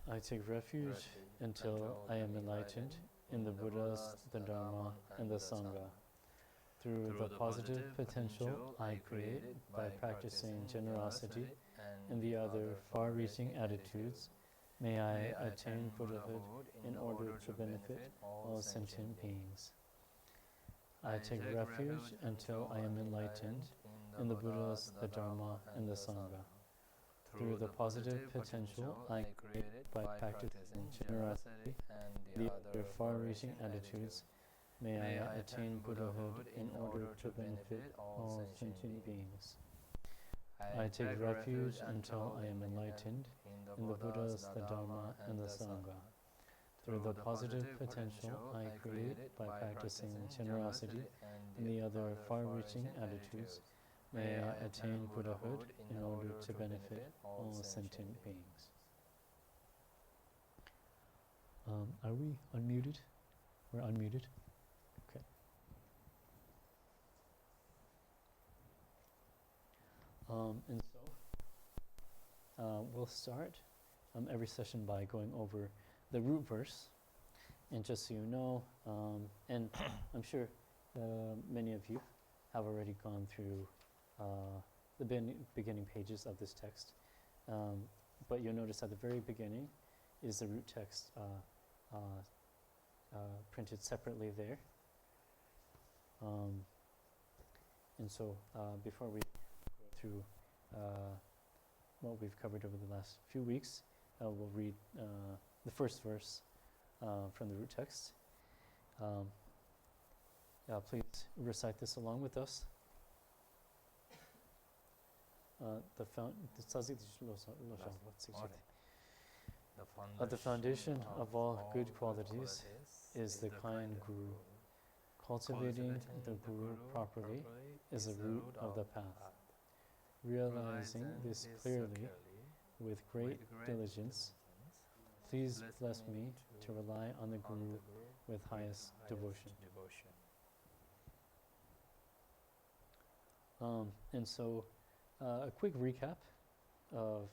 I take refuge until I am enlightened in the Buddhas, the Dharma, and the Sangha. Through the positive potential I create by practicing generosity and the other far-reaching attitudes, may I attain Buddhahood in order to benefit all sentient beings. I take refuge until I am enlightened in the Buddhas, the Dharma, and the Sangha. Through the positive potential I create by practicing generosity and the other far-reaching attitudes, may I attain Buddhahood in order to benefit all sentient beings. I take refuge until I am enlightened in the Buddhas, the Dharma, and the Sangha. Through the positive potential I create by practicing generosity and the other far-reaching attitudes, may I attain Buddhahood in order to benefit all sentient beings. Are we unmuted? We're unmuted? Okay. And so, we'll start every session by going over the root verse. And just so you know, and I'm sure many of you have already gone through the beginning pages of this text. But you'll notice at the very beginning is the root text printed separately there. And so before we go through what we've covered over the last few weeks, we'll read the first verse from the root text. Please recite this along with us. The foundation of all good qualities is the kind Guru. Cultivating the Guru properly is the root of the path. Realizing this clearly with great diligence, please bless me to rely on the Guru with highest devotion. And so, a quick recap of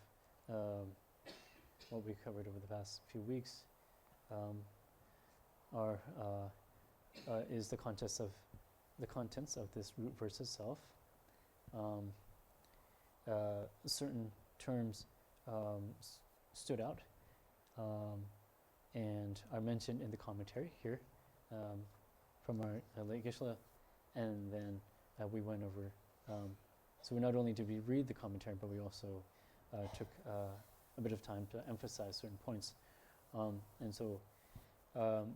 what we covered over the past few weeks is the contents of this root verse itself. Certain terms stood out and are mentioned in the commentary here from our late Geshe, and then we went over. So not only did we read the commentary, but we also took a bit of time to emphasize certain points. And so a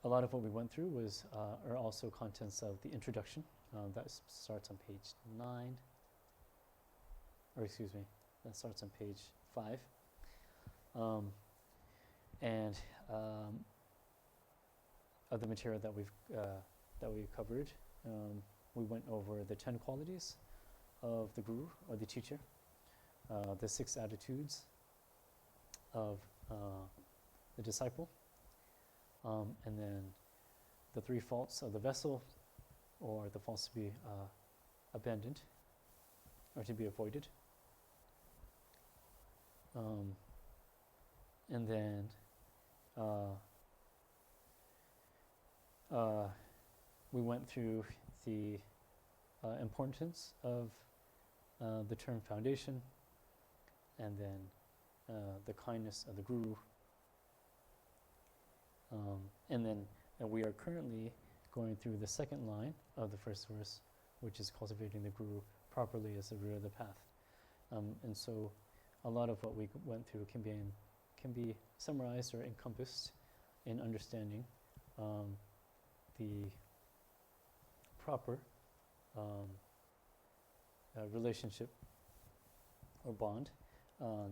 lot of what we went through are also contents of the introduction that starts on page 9, or excuse me, that starts on page 5. And of the material that we covered, we went over the 10 qualities of the guru or the teacher, the 6 attitudes of the disciple, and then the 3 faults of the vessel, or the faults to be abandoned or to be avoided. And then we went through the importance of the term foundation, and then the kindness of the guru. And then we are currently going through the second line of the first verse, which is cultivating the guru properly as the root of the path. And so a lot of what we went through can be summarized or encompassed in understanding the proper relationship or bond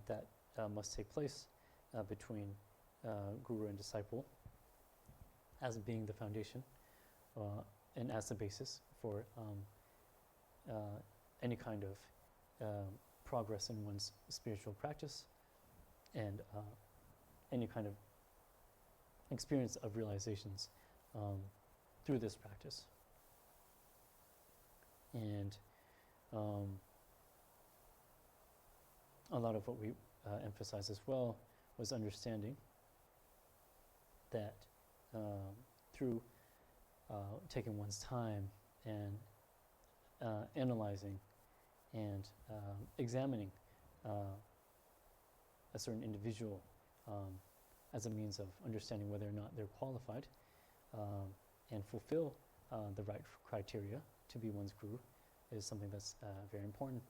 that must take place between guru and disciple, as being the foundation and as the basis for any kind of progress in one's spiritual practice, and any kind of experience of realizations through this practice. And a lot of what we emphasized as well was understanding that through taking one's time and analyzing and examining a certain individual as a means of understanding whether or not they're qualified and fulfill the right criteria to be one's guru is something that's very important.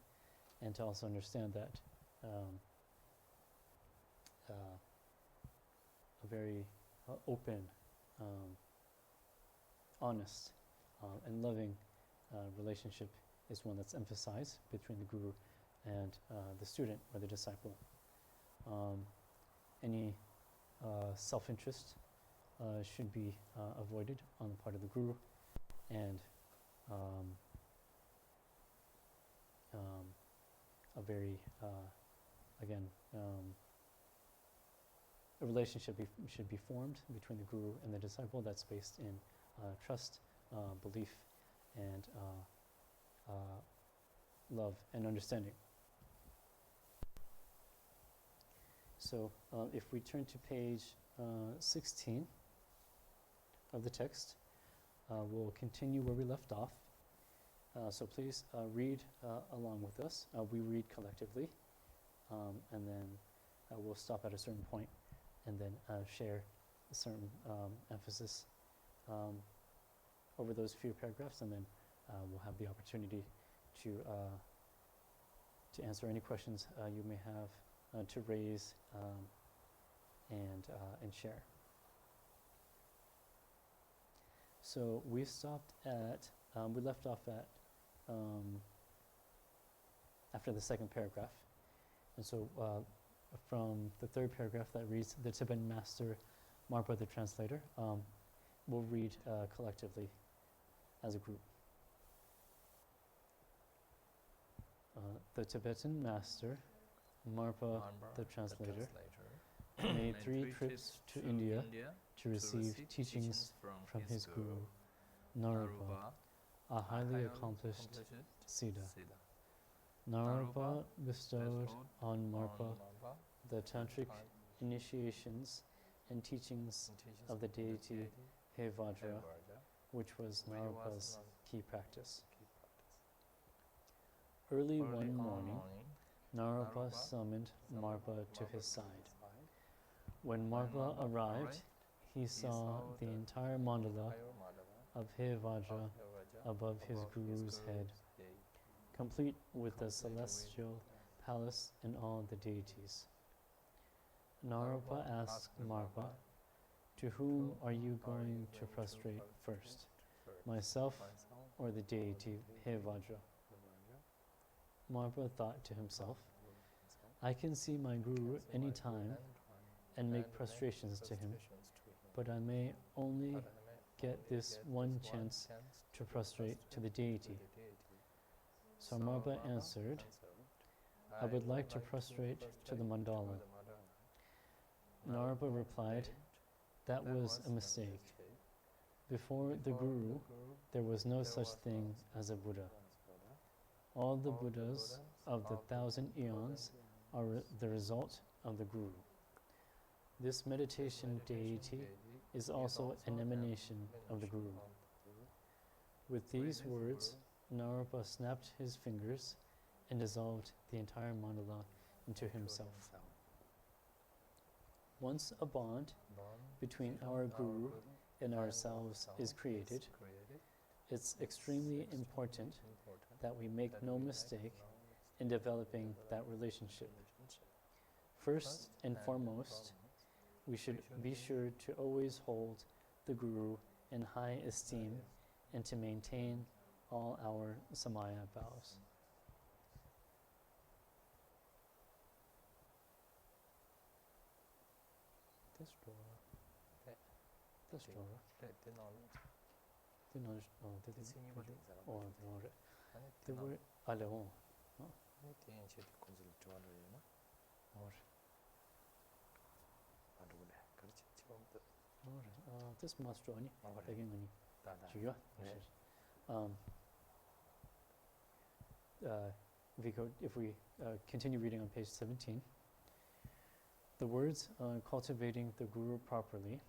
And to also understand that a very open, honest, and loving relationship is one that's emphasized between the guru and the student or the disciple. Any self-interest should be avoided on the part of the guru, and a very, again, a relationship should be formed between the guru and the disciple that's based in trust, belief, and love and understanding. So if we turn to page 16 of the text, we'll continue where we left off. So please read along with us. We read collectively, and then we'll stop at a certain point and then share a certain emphasis over those few paragraphs, and then we'll have the opportunity to answer any questions you may have, to raise and share. So we stopped at, we left off at after the second paragraph, and so from the third paragraph that reads, the Tibetan master Marpa the translator, we'll read collectively as a group. The Tibetan master Marpa the translator made 3 trips to India to receive teachings from his guru Naropa, a highly accomplished Siddha. Naropa bestowed on Marpa the tantric initiations and teachings of the deity He Vajra, which was Naropa's key practice. Early one morning, Naropa summoned Marpa to his side. When Marpa arrived, he saw the entire mandala of He Vajra above his guru's head, complete with the celestial palace and all the deities. Naropa asked Marpa, "To whom are you going to prostrate first, myself or the deity He Vajra?" Marpa thought to himself, I can see my Guru anytime and make prostrations to him, but I may only get this one chance to prostrate to the deity. Samarpa answered, I would like to prostrate to the mandala. Narpa replied, that was a mistake. Before the Guru, there was no such thing as a Buddha. All the Buddhas of the 1,000 eons are the result of the Guru. This meditation deity is also an emanation of the Guru. With these words, Narpa snapped his fingers and dissolved the entire mandala into himself. Once a bond between our Guru and ourselves is created, it's extremely important that we make no mistake in developing that relationship. First and foremost, we should be sure to always hold the Guru in high esteem and to maintain all our samaya vows. If we continue reading on page 17, the words cultivating the Guru properly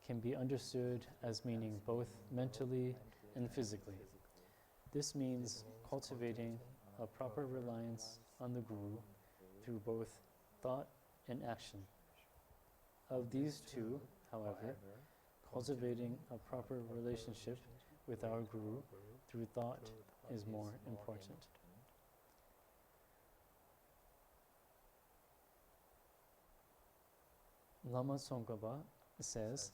can be understood as meaning both mentally and physically. This means cultivating a proper reliance on the Guru through both thought and action. Of these two, however, cultivating a proper relationship with our Guru through thought is more important. Lama Tsongkhapa says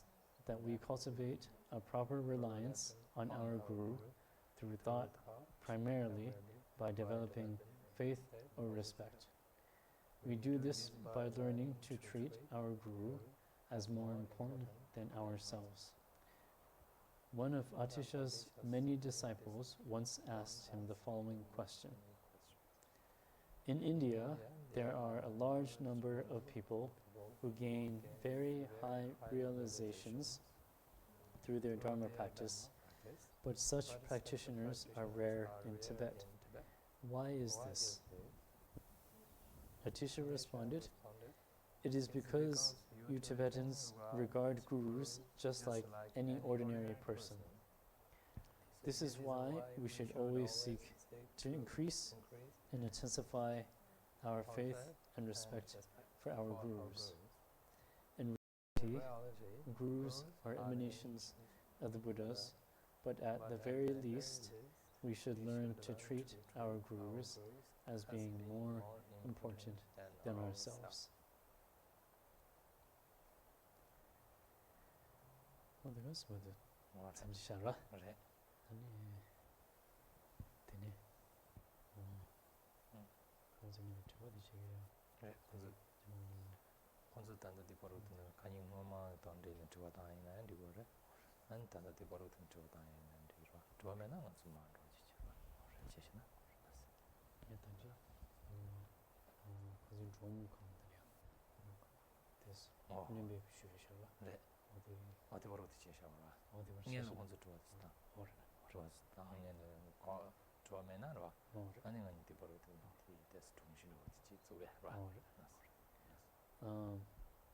that we cultivate a proper reliance on our Guru through thought primarily by developing faith or respect. We do this by learning to treat our Guru as more important than ourselves. One of Atisha's many disciples once asked him the following question. In India, there are a large number of people who gain very high realizations through their Dharma practice, but such practitioners are rare in Tibet. Why is this? Atisha responded, it is because you Tibetans regard gurus just like any ordinary person. This is why we should always seek to increase and intensify our faith and respect for our gurus. In reality, gurus are emanations of the Buddhas, but at the very least, we should learn to treat our gurus as being more important than ourselves.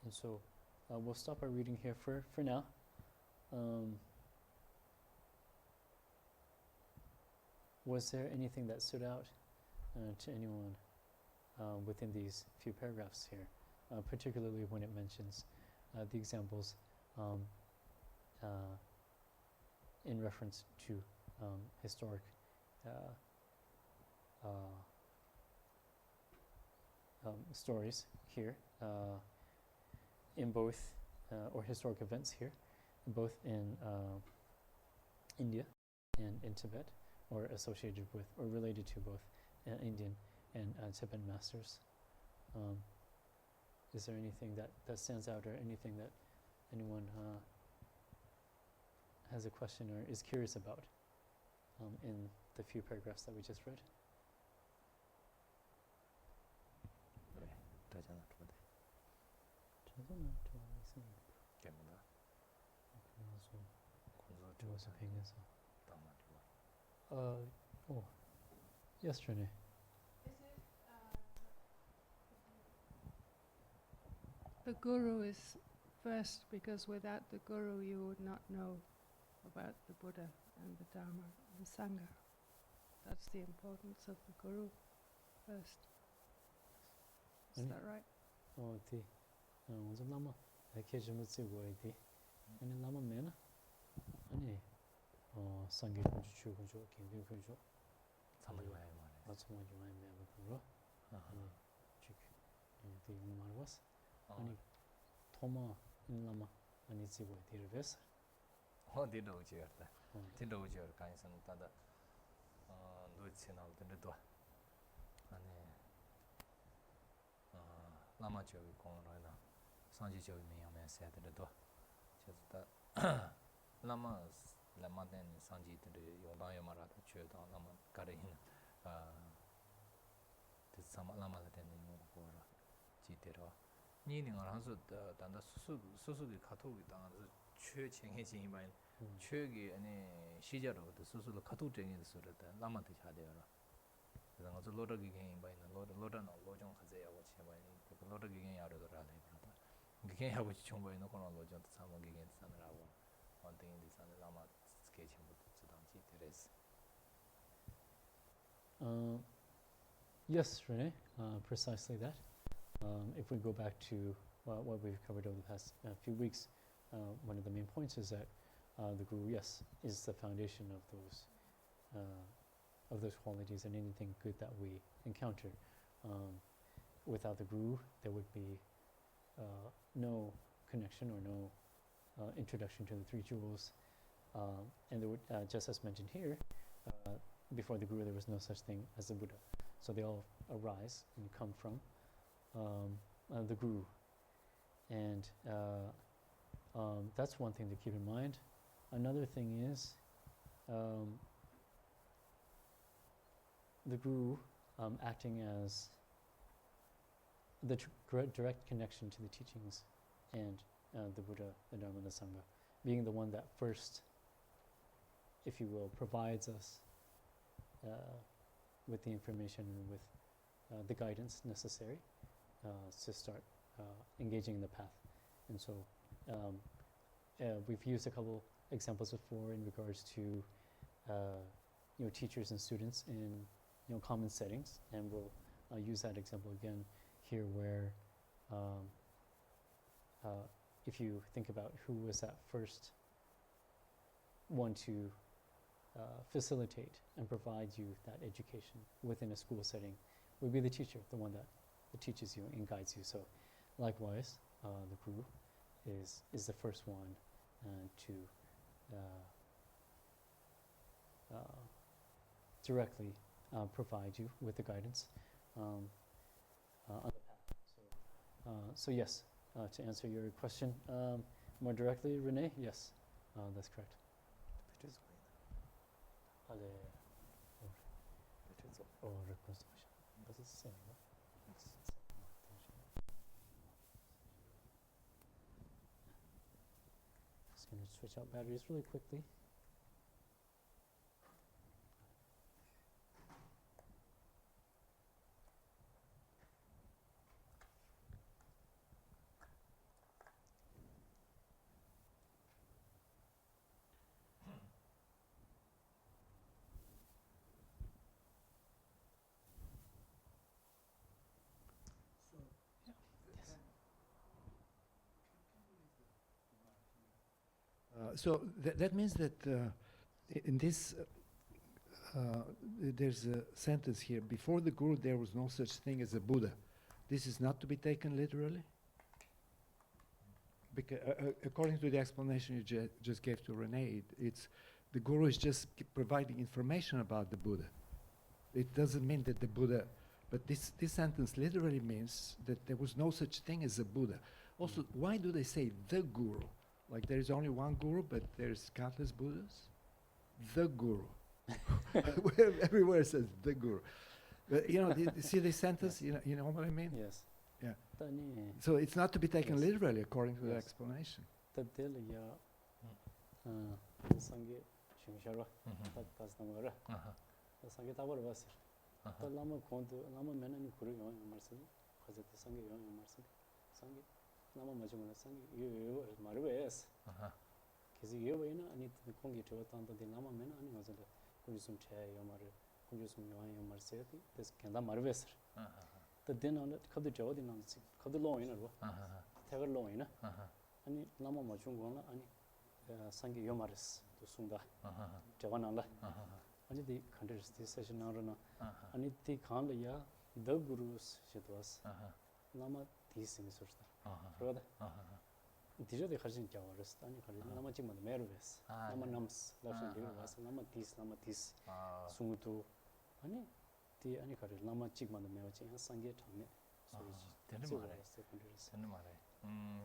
And so we'll stop our reading here for now. Was there anything that stood out to anyone within these few paragraphs here, particularly when it mentions the examples in reference to historic stories here in both, or historic events here, both in India and in Tibet, or associated with, or related to both Indian and Tibetan masters? Is there anything that stands out, or anything that anyone has a question or is curious about in the few paragraphs that we just read? Yes, Renee. The Guru is first, because without the Guru you would not know about the Buddha and the Dharma and the Sangha. That's the importance of the Guru first. Is that right? Oh, the Lama. I can't remember the and Lama man. Ani Sangha Kunchok, Kunchok. That's one you might never know. Chick. The Marwas. Ani Toma in Lama. Ani Zibo, the reverse. Oh, did know you that? Did know your kinds and other Lucina in the door. And Lama Joe Corona. Sanji Joe me said at the door. Just that Lamas, Lamadan, Sanji to the Yodaya Marata Church on Lama Karin. The some Lama than for Gitero. Meaning or answer than the Susu Kato down the church in his mind. Churgi and Shijaro, the Susu Kato in the Surat, Lama Tichadera. There was a lot of game by the Lord and Lojon Hazea, which the lot of game out of the rally. You can't have which chumbo in the chronology of some against Sandra. One thing in this Lama sketching with Teresa. Yes, Renee, precisely that. If we go back to what we've covered over the past few weeks, one of the main points is that the Guru, yes, is the foundation of those qualities and anything good that we encounter. Without the Guru, there would be no connection or no introduction to the three jewels, and there would, just as mentioned here, before the Guru there was no such thing as the Buddha. So they all arise and come from the Guru, and that's one thing to keep in mind. Another thing is the Guru acting as the direct connection to the teachings and the Buddha, the Dharma, the Sangha, being the one that first, if you will, provides us with the information and with the guidance necessary to start engaging in the path. And so we've used a couple examples before in regards to teachers and students in common settings, and we'll use that example again here, where if you think about who was that first one to facilitate and provide you that education within a school setting, would be the teacher, the one that teaches you and guides you. So likewise, the Guru is the first one to directly provide you with the guidance on the path. So yes, to answer your question more directly, Renee, yes, that's correct. Just going to switch out batteries really quickly. So that means that in this, there's a sentence here, before the Guru there was no such thing as a Buddha. This is not to be taken literally? Because according to the explanation you just gave to Renee, it's the Guru is just providing information about the Buddha. It doesn't mean that the Buddha, But this sentence literally means that there was no such thing as a Buddha. Also, why do they say the guru? Like there is only one guru, but there's countless Buddhas? The guru. Everywhere it says the guru. But you know, see this sentence? You know what I mean? Yes. Yeah. Tani So it's not to be taken Yes. literally according to the Yes. explanation. tabdel ya sangi chungsharwa tas namara sangi tabar wasir ta lama kondu lama menani kuru yo marsin khaze ta sangi yo marsin sangi lama majumana sangi yo marwes kizi yo ina ani kongi to tanda de lama mena ani ngazale kunjusum che yo mar kunjusum yo marseti des kenda marwes ta den on khadu jawdi nam si khadu lo ina ro tagar lo ina 아니 라마 맞춘 아니 상기 요마르스 또 순다 저번안라 아니 디 컨테스트 세션 나로나 아니 디 칸려야 더 구루스 시도스 라마 디스니 소스다 그러다 디저데 가진 자와르스 아니 가리 라마 지만 메르베스 라마 남스 라신 디 와스 라마 디스 숭우도 아니 디 아니 가리 라마 지만 메오지 상기 탐네 소리지 되는 말에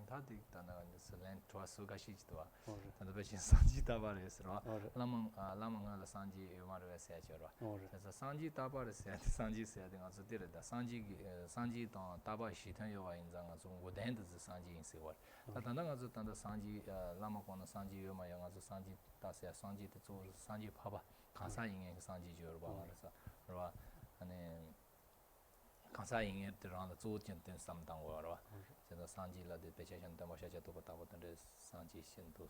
다들 단어가 이제 렌 트와스 가시지도와 단도 배신 산지 다바레스로 라마가 산지 요마르에서 해줘라 그래서 산지 다바레스 산지 세야 가서 데려다 산지 다바 시탄 요와 인장아 좀 고된드 산지 인세와 단다 가서 단다 산지 라마고는 산지 요마 영아서 산지 다세야 산지 또 산지 파바 간사잉에 산지 줘라 말아서 그러와 아니 간사잉에 들어가는 조진된 삼당 와라 제가 산지라데 배치한 담아셔야 또 보다보던데 산지 신도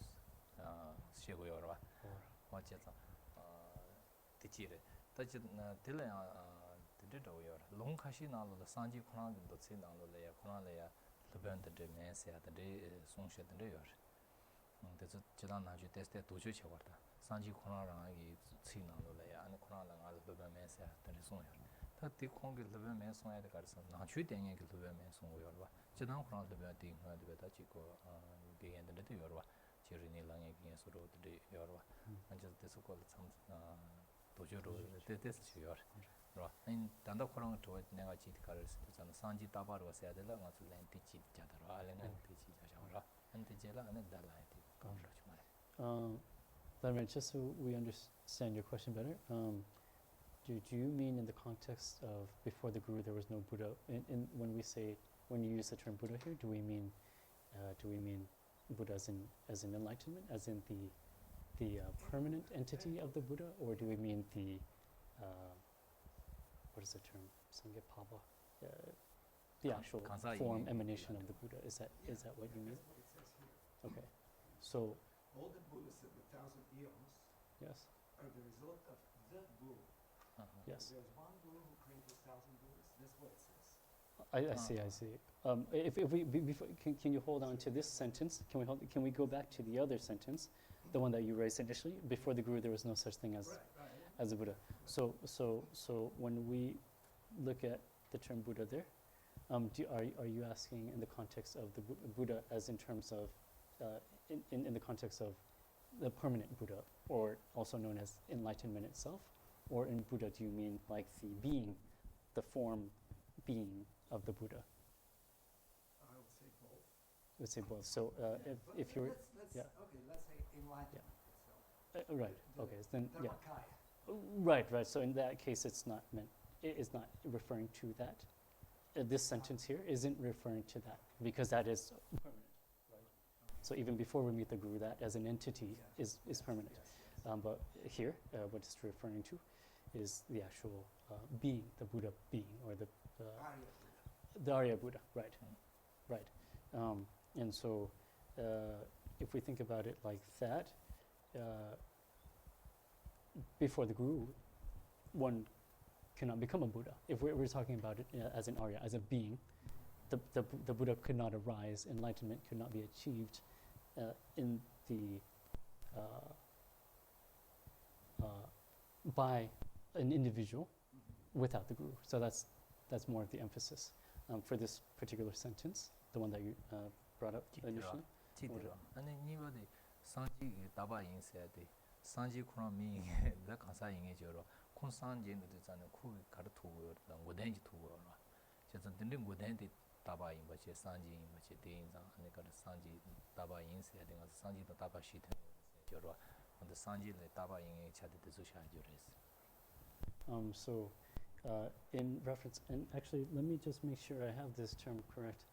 시고요라 맞죠 티치레 다지 들려야 들려도요 롱카시나로 산지 코나도 세나로래야 코나래야 루벤데 메세야데 송셔데요 그래서 지난 아주 테스트 도저 쳐봤다 산지 코나랑 이 세나로래야 아니 코나랑 아주 루벤 메세야데 송요 다티 공기 루벤 메송야데 가르서 나취 땡에 그 루벤 메송요 봐 지난 코나 루벤 띵 하데 다치고 비엔데 요르와 지르니 랑에 기에서로 데 요르와 안저 데서고 참 도저로 데데스 요르 라 인 단다 코랑 또 내가 지티 가르스 저는 산지 따바로 와야 될라 가서 렌티치 자다로 알렌 티치 자샤라 안티제라 안에 달라이티 감로치 말해 Lam-rim, just so we understand your question better, do you mean in the context of before the Guru there was no Buddha? When you use the term Buddha here, do we mean Buddha as in enlightenment, as in the permanent entity of the Buddha, or do we mean the what is the term? Tsongkhapa, the actual form emanation of the Buddha. Is that what you mean? Okay, so all the Buddhists of the 1,000 eons yes, are the result of the Guru. yes. There's one Guru who created 1,000 Buddhists. That's what it says. I see. If we before, can you hold on to this sentence? Can we go back to the other sentence, the one that you raised initially? Before the Guru, there was no such thing as a Buddha. So when we look at the term Buddha there, are you asking in the context of the Buddha as in terms of in the context of the permanent Buddha, or also known as enlightenment itself, or in Buddha do you mean like the being, the form being of the Buddha? I would say both. I would say both. So if you're let's yeah. Okay, let's say enlightenment itself. Right. Okay. Then yeah. Dharma-activity. Right. So in that case, it's not meant. It is not referring to that. This sentence here isn't referring to that because that is permanent. So even before we meet the Guru, that as an entity is permanent. But here, what it's referring to is the actual being, the Buddha being, or the Arya Buddha, right, right. And so if we think about it like that, before the Guru, one cannot become a Buddha. If we're talking about it as an Arya, as a being, the Buddha could not arise, enlightenment could not be achieved in the by an individual without the Guru. So that's more of the emphasis for this particular sentence, the one that you brought up initially. 아니 니버디 산지 다바 인세야데 산지 코나 미 다 간사 인게 저로 콘산진도 되잖아. 쿠기 가르투고 고den지 투고 제가 든든 고den지 다바인 버체 산지인 버체 대인상 아니까 산지 다바인 세야 되는 산지도 다바시 저러 근데 산지를 다바인에 차대도 소샤주레스. So in reference, and actually let me just make sure I have this term correct.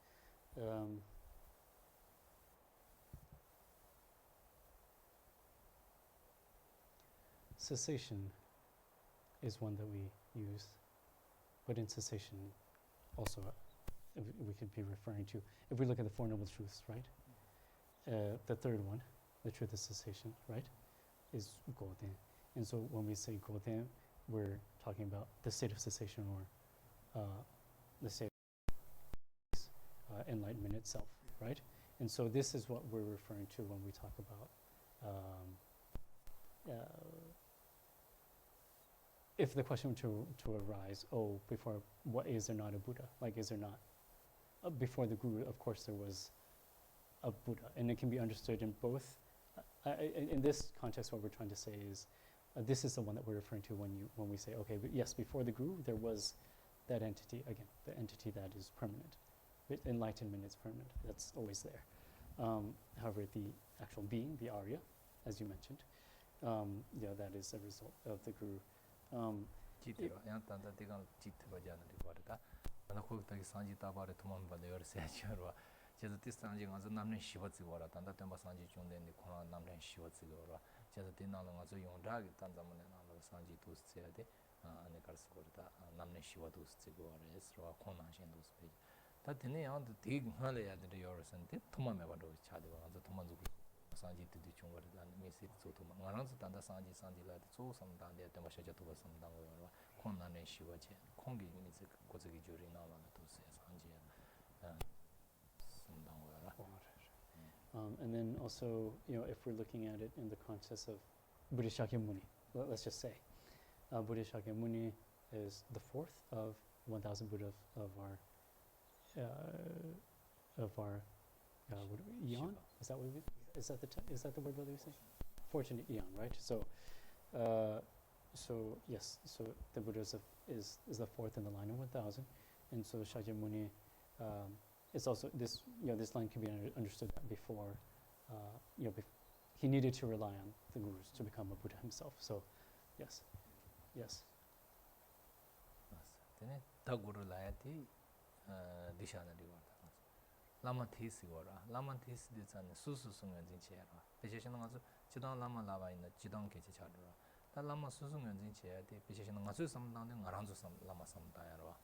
Cessation is one that we use, but in cessation also we could be referring to, if we look at the Four Noble Truths, right? The third one, the truth of cessation, right, is Goden. And so when we say Goden, we're talking about the state of cessation or the state of enlightenment itself, right? And so this is what we're referring to when we talk about if the question were to arise, before, what is there not a Buddha? Like, is there not? Before the Guru, of course, there was a Buddha. And it can be understood in both. In this context, what we're trying to say is, this is the one that we're referring to when we say, okay, but yes, before the Guru, there was that entity, again, the entity that is permanent. Enlightenment is permanent. That's always there. However, the actual being, the Arya, as you mentioned, that is a result of the Guru. 지대로 양단다 대강 지트바자는 거다. 나 거기다기 산지 다바레 도만 받아요. 세야지로. 제가 디스탄지 가서 남는 시버지 거라. 단다 때 산지 중된데 코나 남는 시버지 거라. 제가 디나는 가서 용다기 단자문에 나는 산지 도스해야 돼. 안에 갈 수 거다. 남는 시버도 쓰고 그래서 코나신도 쓰고. 다 되네. 안도 되게 하려야 돼. 요르선데 도만에 봐도 차대고 가서 도만 주고 산지 뜻이 좀 거다. 메시지 소토마. 나랑서 단다 산지 산지라 소 삼단데 때 마셔져 두고 삼단고 콘나네 시워제 콩기 미니스 고즈기 주리 나와는 도스에 산지 삼단고라. And then also, if we're looking at it in the context of Buddhist Shakyamuni, let's just say, Buddhist Shakyamuni is the fourth of 1,000 Buddha of our eon. Is that what we? Is that the word that you're saying? Fortunate eon, right? So yes, so the Buddha is the fourth in the line of 1,000, and so Shakyamuni is also this. This line can be understood that before, he needed to rely on the gurus to become a Buddha himself. So, yes. 되네. 다 구르라야티 디샤나리고. 라마 테스고라. 라마 테스 되잖아. 수수승은 진짜라. 비시시는 가서 지당 라마 라바 있는 지당 개체 차더라. 다 라마 수승은 진짜야 돼. 비시시는 가서 삼당데 나랑도 라마 삼다야로.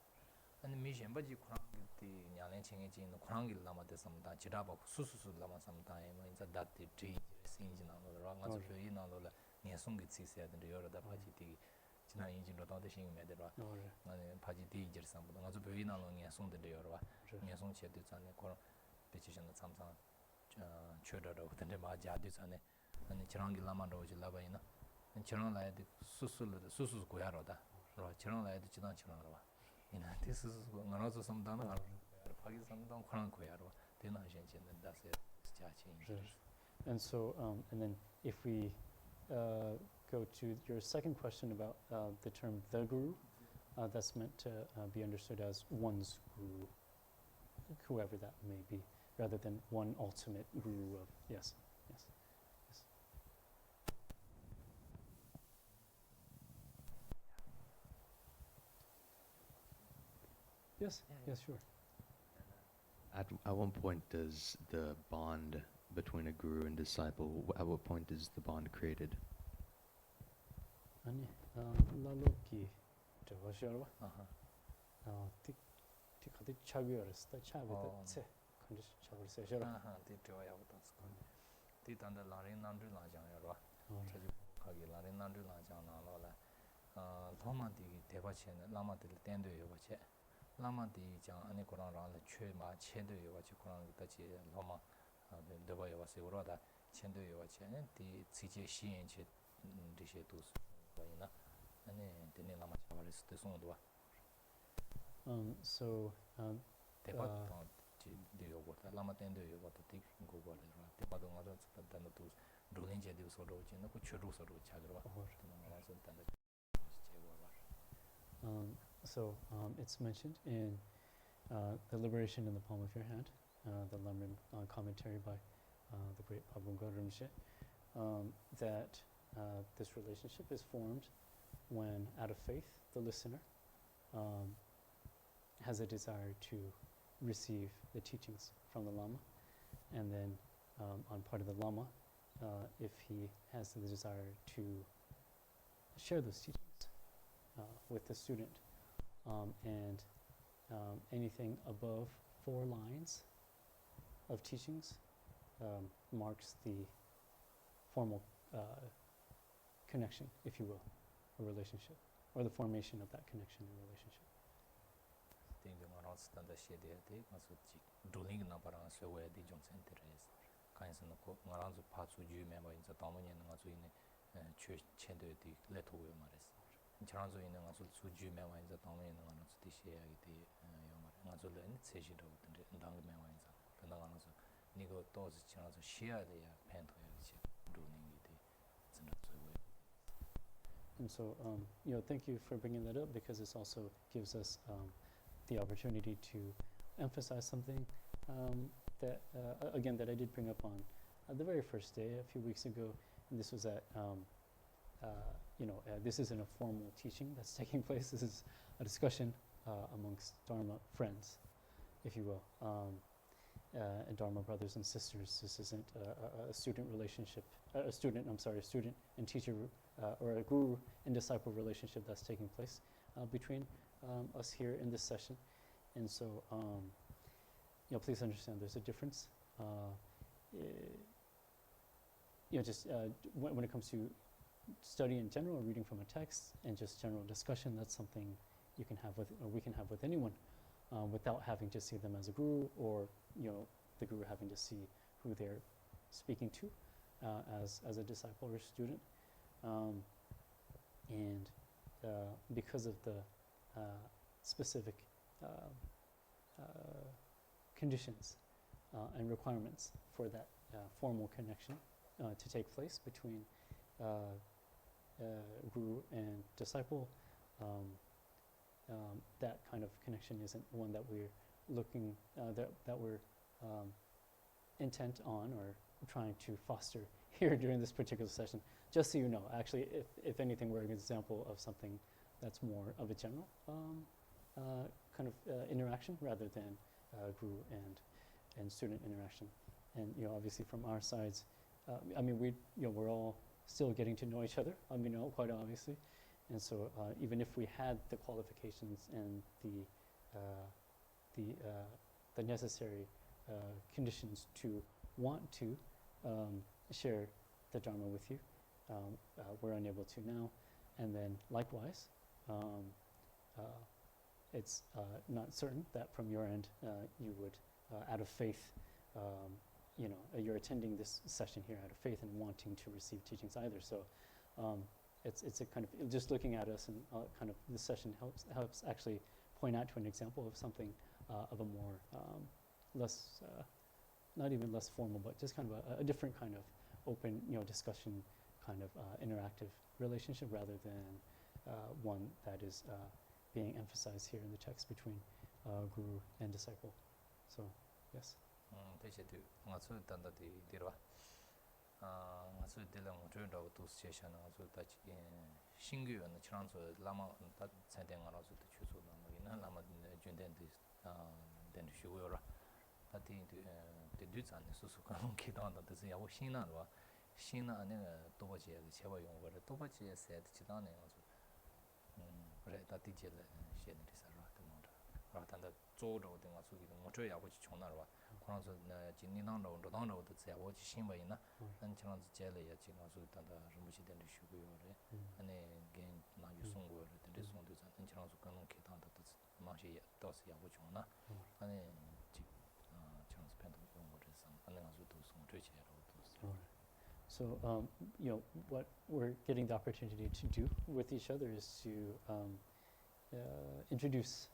아니 미셴바지 쿠랑기 냐len 칭에지 있는 쿠랑기 라마데 삼다 지라바 수수수 라마 삼다에 뭐 인자 다티 티 신진나로 가서 표이 나로라. 녀송기 치세야 되는데 여러다 바지티 지나 인진로 다데 신메데라. 아니 바지티 이제 삼보다 가서 표이 나로 녀송데 여러와. 녀송 체드잖아. 그런 비치션의 삼상 쳐더라고 근데 맞아디잖아. 아니 저랑기 라마로지 라바이나. 저랑 라이드 수수 고야로다. 저랑 라이드 지난 저랑로. 이나 this is 나라서 삼다는 파기 삼당 그런 고야로. 되나 현재는 다세 자체. And so, and then if we go to your second question about the term the guru, that's meant to be understood as one's guru, whoever that may be, rather than one ultimate guru of, yes. Yes, sure. At what point does the bond between a guru and disciple, at what point is the bond created? 아니, 라로키 저거셔와. 티카디 차비어스다 차비다 체. 근데 차비어스셔라. 티토야부터 티단다 라린 남들 나장여와. 저기 거기 라린 남들 나장나로라. 도마디 대바체는 라마들 땡도요 버체. 라마디 장 안에 고랑랑 최마 첸도요 버체 고랑 같이 로마 더바요 버세 오라다 첸도요 버체는 디 지제 시엔체 디셰도스 바이나 아니 데네 라마 차발스 때송도와. So 대바도 디요고다 라마 땡도요 버도 디 고고라 대바도 가서 단도 두 롤린제 디소로 지는 그 추루서로 찾으러 와. 나와서 단다. It's mentioned in The Liberation in the Palm of Your Hand, the lam-rim commentary by the great Pablo Rinpoche, that this relationship is formed when, out of faith, the listener has a desire to receive the teachings from the Lama, and then on part of the Lama, if he has the desire to share those teachings with the student, and anything above 4 lines of teachings marks the formal connection, if you will, a relationship, or the formation of that connection and relationship. And so, thank you for bringing that up, because this also gives us the opportunity to emphasize something that, again, that I did bring up on the very first day, a few weeks ago. And this was at, this isn't a formal teaching that's taking place. This is a discussion amongst Dharma friends, if you will, and Dharma brothers and sisters. This isn't a student relationship, a student and teacher, or a guru and disciple relationship that's taking place between us here in this session. And so, please understand there's a difference. When it comes to study in general, or reading from a text, and just general discussion, that's something you can have with, or we can have with anyone, without having to see them as a guru, or the guru having to see who they're speaking to as a disciple or student. And because of the specific conditions and requirements for that formal connection to take place between guru and disciple, that kind of connection isn't one that we're looking, that we're intent on or trying to foster here during this particular session. Just so you know, actually, if anything, we're an example of something that's more of a general kind of interaction, rather than guru and student interaction. And obviously from our sides, we're all still getting to know each other. Quite obviously, and so even if we had the qualifications and the necessary conditions to want to share the Dharma with you, we're unable to now. And then likewise, it's not certain that from your end you would, out of faith, you're attending this session here out of faith and wanting to receive teachings either. So it's a kind of, just looking at us, and kind of this session helps actually point out to an example of something of a more less, not even less formal, but just kind of a different kind of open, discussion, kind of interactive relationship, rather than one that is being emphasized here in the text between guru and disciple. So, yes. So, what we're getting the opportunity to do with each other is to introduce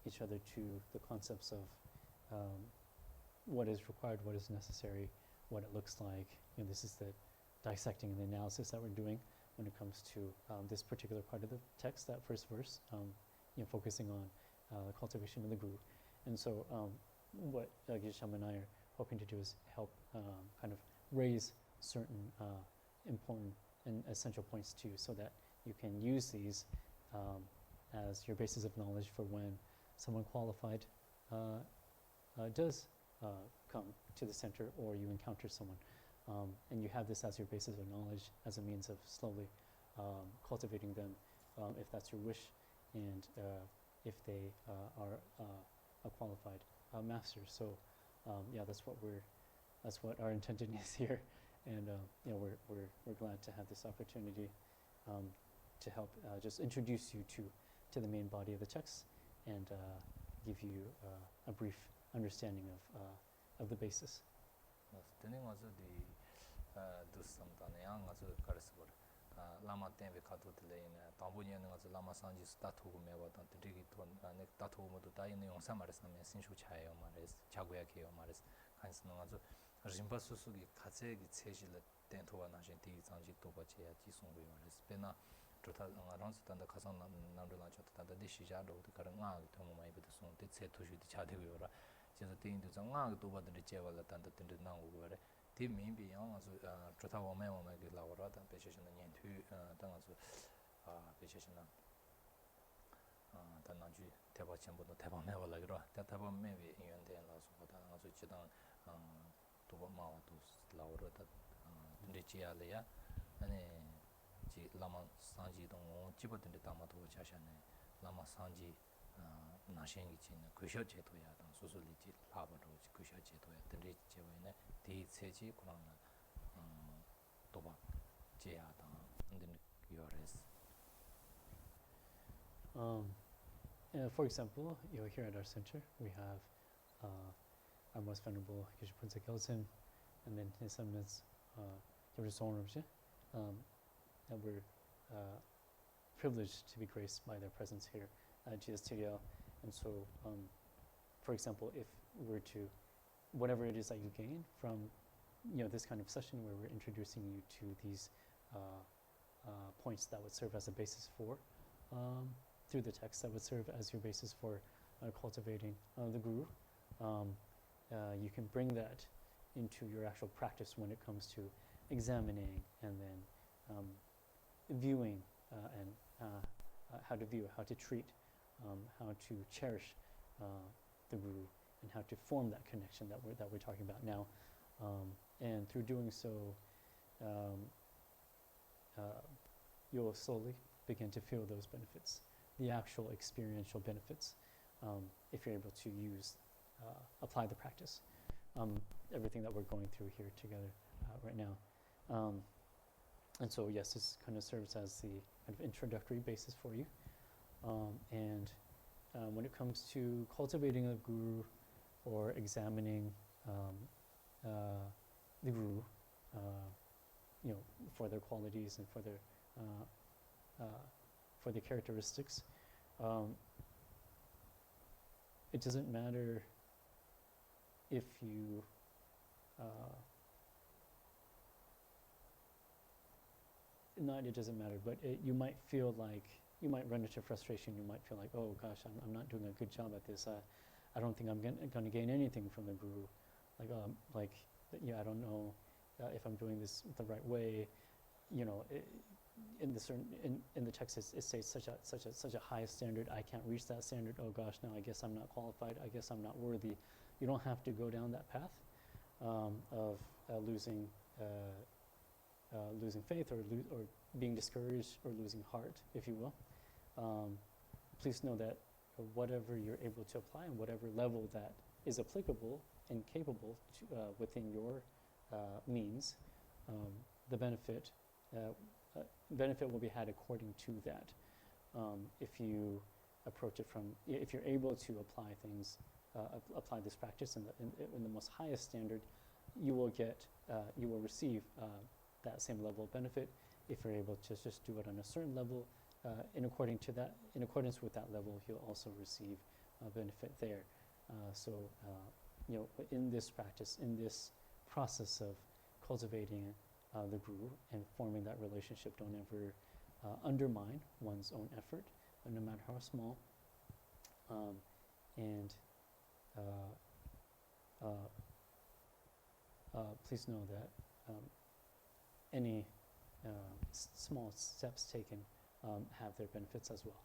each other to the concepts of what is required, what is necessary, what it looks like. This is the dissecting and the analysis that we're doing when it comes to this particular part of the text, that first verse, focusing on the cultivation of the guru. And so what Geshe and I are hoping to do is help kind of raise certain important and essential points too, so that you can use these as your basis of knowledge for when someone qualified does come to the center, or you encounter someone. And you have this as your basis of knowledge, as a means of slowly cultivating them, if that's your wish, and if they are a qualified master. So yeah, that's what our intention is here, and we're glad to have this opportunity to help just introduce you to the main body of the text, and give you a brief understanding of the basis. Lama tenve kato tile tambu nyen nga lama sanji statu mewa tan tiki ton ne tatu mo ta yin yong samares na me sinshu chayo mares chagoya ke mares kansi nga rimba susu gi khatse gi cheji le ten to na jin ti sanji to ba che ya ji song ri mares pena tota nga ran sa tan da khasan na ndo la chot ta da de shi ja do de kar nga to mo mai be de song de che to shi de cha de yo ra je za tin de nga to ba de che wala tan de tin de na go re ti min bi yang as tota wo me ge la wa ra ta pe che na nyen tu ta nga so pe che na ta na ji te ba chen bo de te ba me wala ge ra ta ta ba me bi yin de la so ta nga so chi dang to ba ma wa to la wa ra ta de chi ya le ya ane ji lama sanji dong ji bo de ta ma to cha sha ne lama sanji na shen gi chi ne ku sho che to ya dang so so li ji la ba ro ku sho che to ya de ri che wa ne di che ji ku na to ba che ya dang de yo res. For example, here at our center, we have our most venerable Geshe Tsultim Gyeltsen, and then His Eminence Geshe Tsultim, and we're privileged to be graced by their presence here at GSTDL. And so, for example, if we're to, whatever it is that you gain from this kind of session where we're introducing you to these points that would serve as a basis for, through the text, that would serve as your basis for cultivating the guru, you can bring that into your actual practice when it comes to examining and then viewing and how to view, how to treat, how to cherish the guru, and how to form that connection that we're talking about now. And through doing so, you'll slowly begin to feel those benefits, the actual experiential benefits, if you're able to apply the practice. Everything that we're going through here together right now. And so yes, this kind of serves as the kind of introductory basis for you. And when it comes to cultivating a guru or examining the guru, for their qualities and for their characteristics, it doesn't matter if you it doesn't matter, but you might feel like, you might run into frustration. You might feel like, oh gosh, I'm not doing a good job at this. I don't think I'm going to gain anything from the guru. I don't know if I'm doing this the right way. In the text it says such a high standard. I can't reach that standard. Oh gosh, now I guess I'm not qualified. I guess I'm not worthy. You don't have to go down that path of losing faith, or being discouraged, or losing heart, if you will. Please know that whatever you're able to apply, and whatever level that is applicable and capable to, within your means, the benefit will be had according to that. If you approach it if you're able to apply things, apply this practice in the most highest standard, you will receive that same level of benefit. If you're able to just do it on a certain level, in accordance with that level, you'll also receive benefit there. In this practice, in this process of cultivating the guru and forming that relationship. Don't ever undermine one's own effort, no matter how small. And please know that any small steps taken have their benefits as well.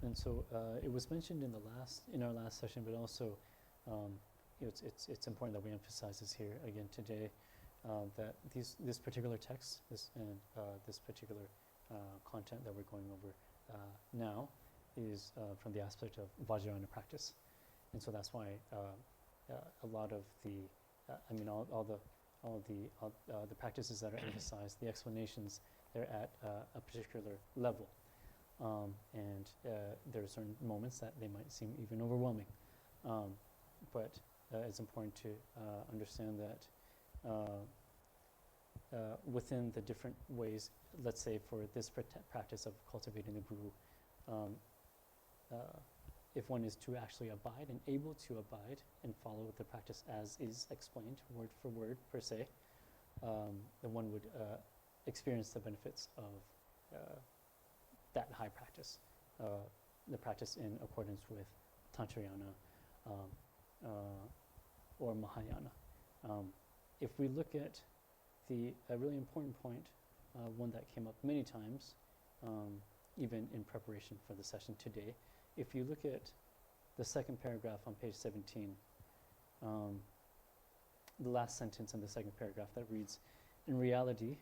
And so it was mentioned in our last session, but also it's important that we emphasize this here again today, that this particular text, this particular content that we're going over now is from the aspect of Vajrayana practice, and so that's why a lot of the all the practices that are emphasized, the explanations, they're at a particular level. And there are certain moments that they might seem even overwhelming. But it's important to understand that within the different ways, let's say for this practice of cultivating the guru, if one is to actually abide and able to abide and follow the practice as is explained, word for word per se, then one would experience the benefits of that high practice, the practice in accordance with Tantrayana or Mahayana. If we look at a really important point, one that came up many times, even in preparation for the session today, if you look at the second paragraph on page 17, the last sentence in the second paragraph that reads, "In reality,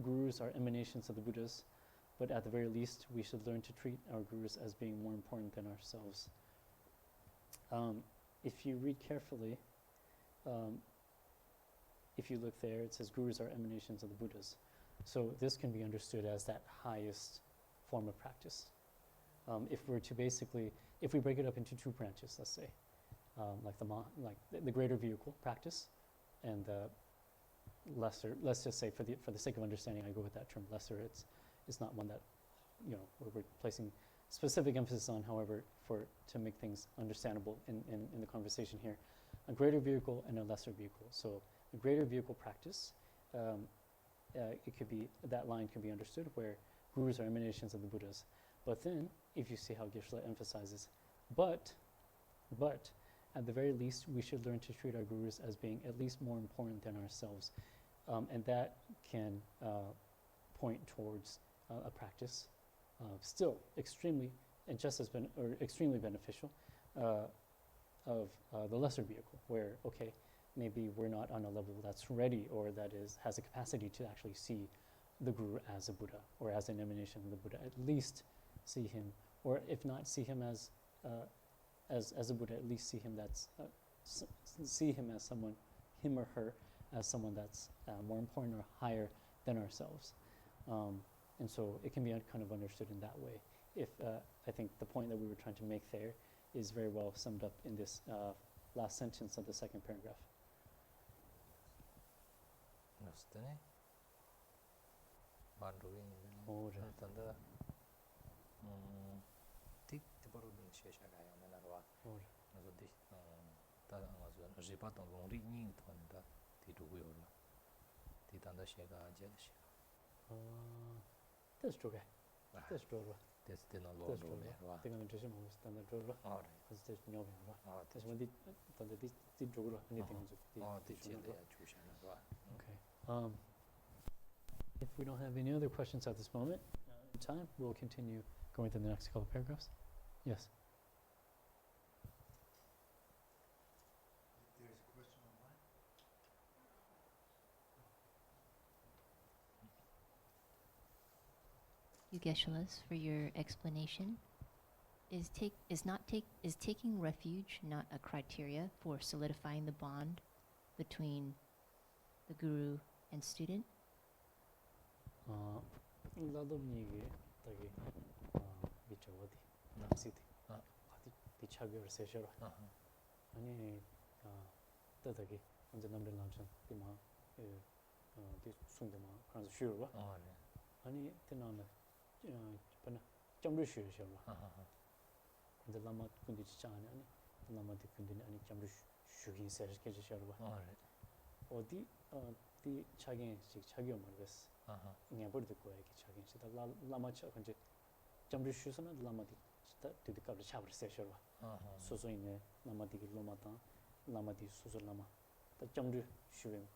gurus are emanations of the Buddhas, but at the very least, we should learn to treat our gurus as being more important than ourselves." If you read carefully, if you look there, it says gurus are emanations of the Buddhas. So this can be understood as that highest form of practice. If we're to if we break it up into two branches, let's say, like the greater vehicle practice and the lesser, let's just say for the sake of understanding, I go with that term lesser. It's not one that, we're placing specific emphasis on, however, to make things understandable in the conversation here. A greater vehicle and a lesser vehicle. So a greater vehicle practice, that line can be understood where gurus are emanations of the Buddhas. But then, if you see how Geshe emphasizes, but at the very least, we should learn to treat our gurus as being at least more important than ourselves. And that can point towards a practice still extremely beneficial of the lesser vehicle, where, okay, maybe we're not on a level that's ready or that has a capacity to actually see the guru as a Buddha or as an emanation of the Buddha. At least see him, or if not see him as a Buddha, at least see him as someone, him or her, as someone that's more important or higher than ourselves. And so it can be kind of understood in that way. I think the point that we were trying to make there is very well summed up in this last sentence of the second paragraph. 버로든 셰샤가야 나라와 어, 그래서 디 다른 가서 리바던 롱리 닝 돈다 디두고요 디단다 셰가 제시 that's true. That's true. 데스 데나 That's true. 로로와 Tenga ngisho mo standard true. 아래 That's nyobe ba. 아 That's when the true. Anything 디 제데 주샤나와 Okay. If we don't have any other questions at this moment in time, we'll continue going to the next couple paragraphs. Yes. There is a question online. You Geshe-las for your explanation. Is taking refuge not a criteria for solidifying the bond between the guru and student? 나도 이게 되게 비춰어디 아. 시티 아. 어디 비춰겨 세셔 아하 아니 되게 언제 남들 남자 디마 디 숨데마 그래서 쉬어 봐 아래 아니 때나는 번나 점을 쉬어 봐 아하 근데 라마 군디 진짜 아니 라마디 군디 아니 점을 쉬긴 세게 쉬어 봐 아래 어디 디 차긴 차기어 말겠어 아하 nghe bớt được quay cái chagin sẽ là lama cha còn chứ trong lúc xuân nó lama đi ta từ cái cái chạp sẽ sửa 아하 số số này lama đi cái lama ta lama đi số số lama ta trong lúc xuân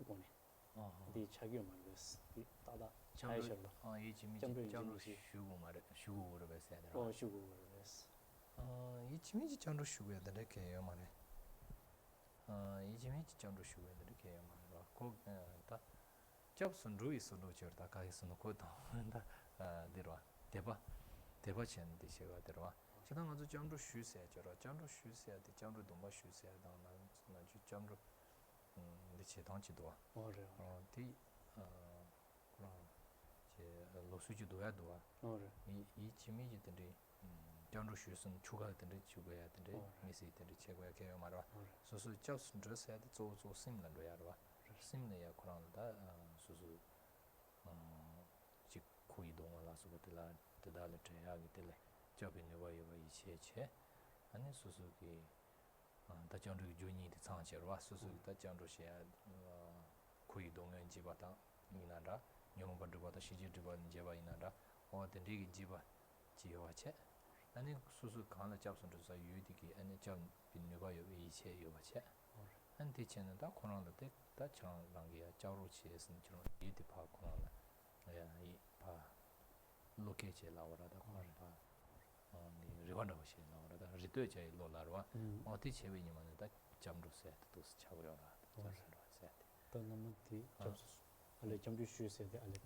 còn này 아하 đi chagin mà cái đi ta đã chai sửa 이 짐이 점을 점로 이제 쉬고 말해 쉬고로 bes어야 되나 어 쉬고 이 짐이 점로 쉬고야 되게 해요 말해 이 짐이 점로 쉬고야 되게 해요 말해 거다 접선 루이스로 저다 가이스는 거다 데려와 대바 첸데 제가 데려와 지금 아주 점로 쉬세요 점로 쉬세요 돼 점로 동바 쉬세요 나는 점로 근데 제 당치도 어려 디 그럼 제 로수지도야 도와 어려 이 지미지들이 점로 쉬선 추가들이 추가해야 되는데 미세들이 최고야 개요 말아 소수 접선 드세요 조조 심는 거야 심내야 그런다 수수 직구 이동을 하서부터라 대달을 해야기 때문에 접인이 와요 이체체 아니 수수기 다정르 주니의 상처로 수수 다정르시야 구이동은 집었다 이나라 영번도보다 시지도보다 제바 이나라 어든지 집어 지어와체 아니 수수 간의 잡선도서 유디기 아니 점 빈류가 요 이체 요와체 한 대체는 다 코로나 때다 정랑기야 자루치에서는 저런 이디파 코로나 이파 로케체 나오라다 코로나 리반다 보시 나오라다 리도체 로라와 어디 제비님은 다 점도세 또 차고요라 자세로 또 남한테 접수 알레 점주 쉬세요 돼 알레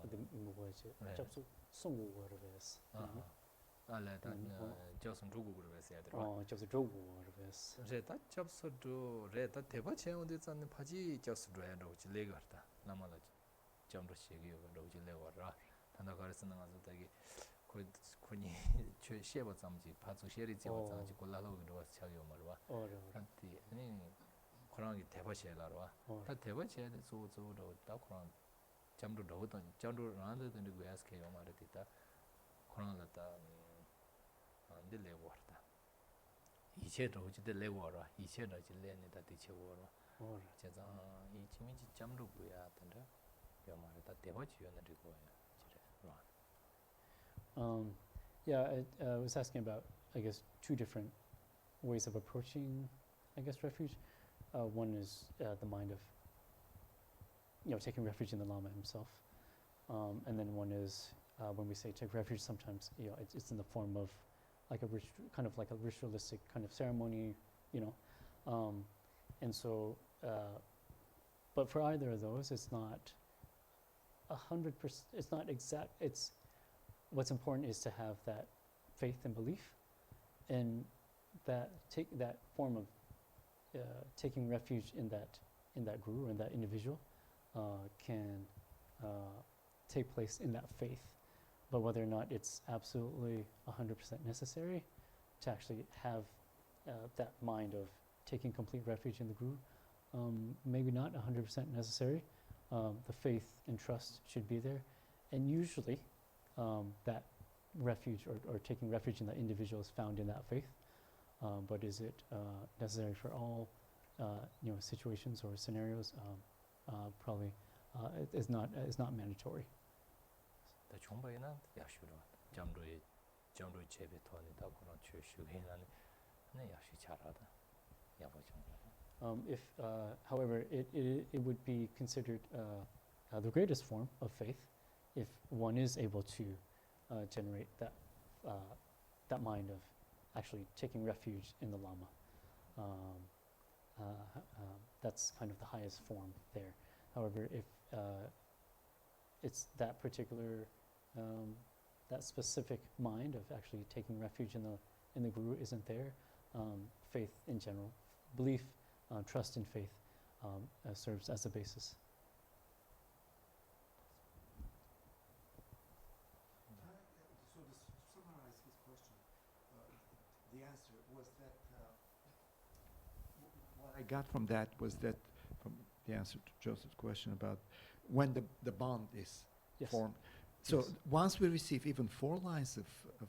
근데 뭐지 접수 송고 거르베스 알레다 저선 주고로 bes어야 되라 접수 조고 거르베스 레다 접수도 레다 대바 체온데 짠 파지 접수도 해야 되지 레거다 남아라 점도 시기요 로지 레거라 단다 가르스는 아주 되게 코니 최 셰버 잠지 파주 셰리 제와 잠지 골라로 그러 차요 말와 어려 한티 아니 코랑이 대바 셰라와 다 대바 셰데 조조로 다 코랑 점도 넣었던 점도 라는데 그 SK요 말이다 코랑다 안데 레고다 이체도 어찌데 레고라 이체도 질레니다 대체고라 어려 제가 이 지미지 점도 부야 된다 요 말이다 대바 지연을 이거야 지레 Yeah, I was asking about, I guess, two different ways of approaching, I guess, refuge. One is the mind of, taking refuge in the Lama himself. And then one is when we say take refuge, sometimes, it's in the form of like kind of like a ritualistic kind of ceremony, And so, but for either of those, it's not 100%, it's not exact, what's important is to have that faith and belief, and that form of taking refuge in that guru, in that individual, can take place in that faith. But whether or not it's absolutely 100% necessary to actually have that mind of taking complete refuge in the guru, maybe not 100% necessary. The faith and trust should be there, and usually that refuge or taking refuge in that individual is found in that faith, but is it necessary for all situations or scenarios? Probably it's not mandatory. 다 총바이나 야슈로 잠로에 제베 토니 다 그런 추슈해나니 네 야슈 잘하다 야보죠. If, however, it would be considered the greatest form of faith if one is able to generate that mind of actually taking refuge in the Lama. That's kind of the highest form there. However, if it's that particular, that specific mind of actually taking refuge in the Guru isn't there, faith in general, belief, trust in faith serves as a basis. So to summarize his question, the answer was that what I got from that was that from the answer to Joseph's question about when the bond is Yes. formed. So Yes. once we receive even 4 lines of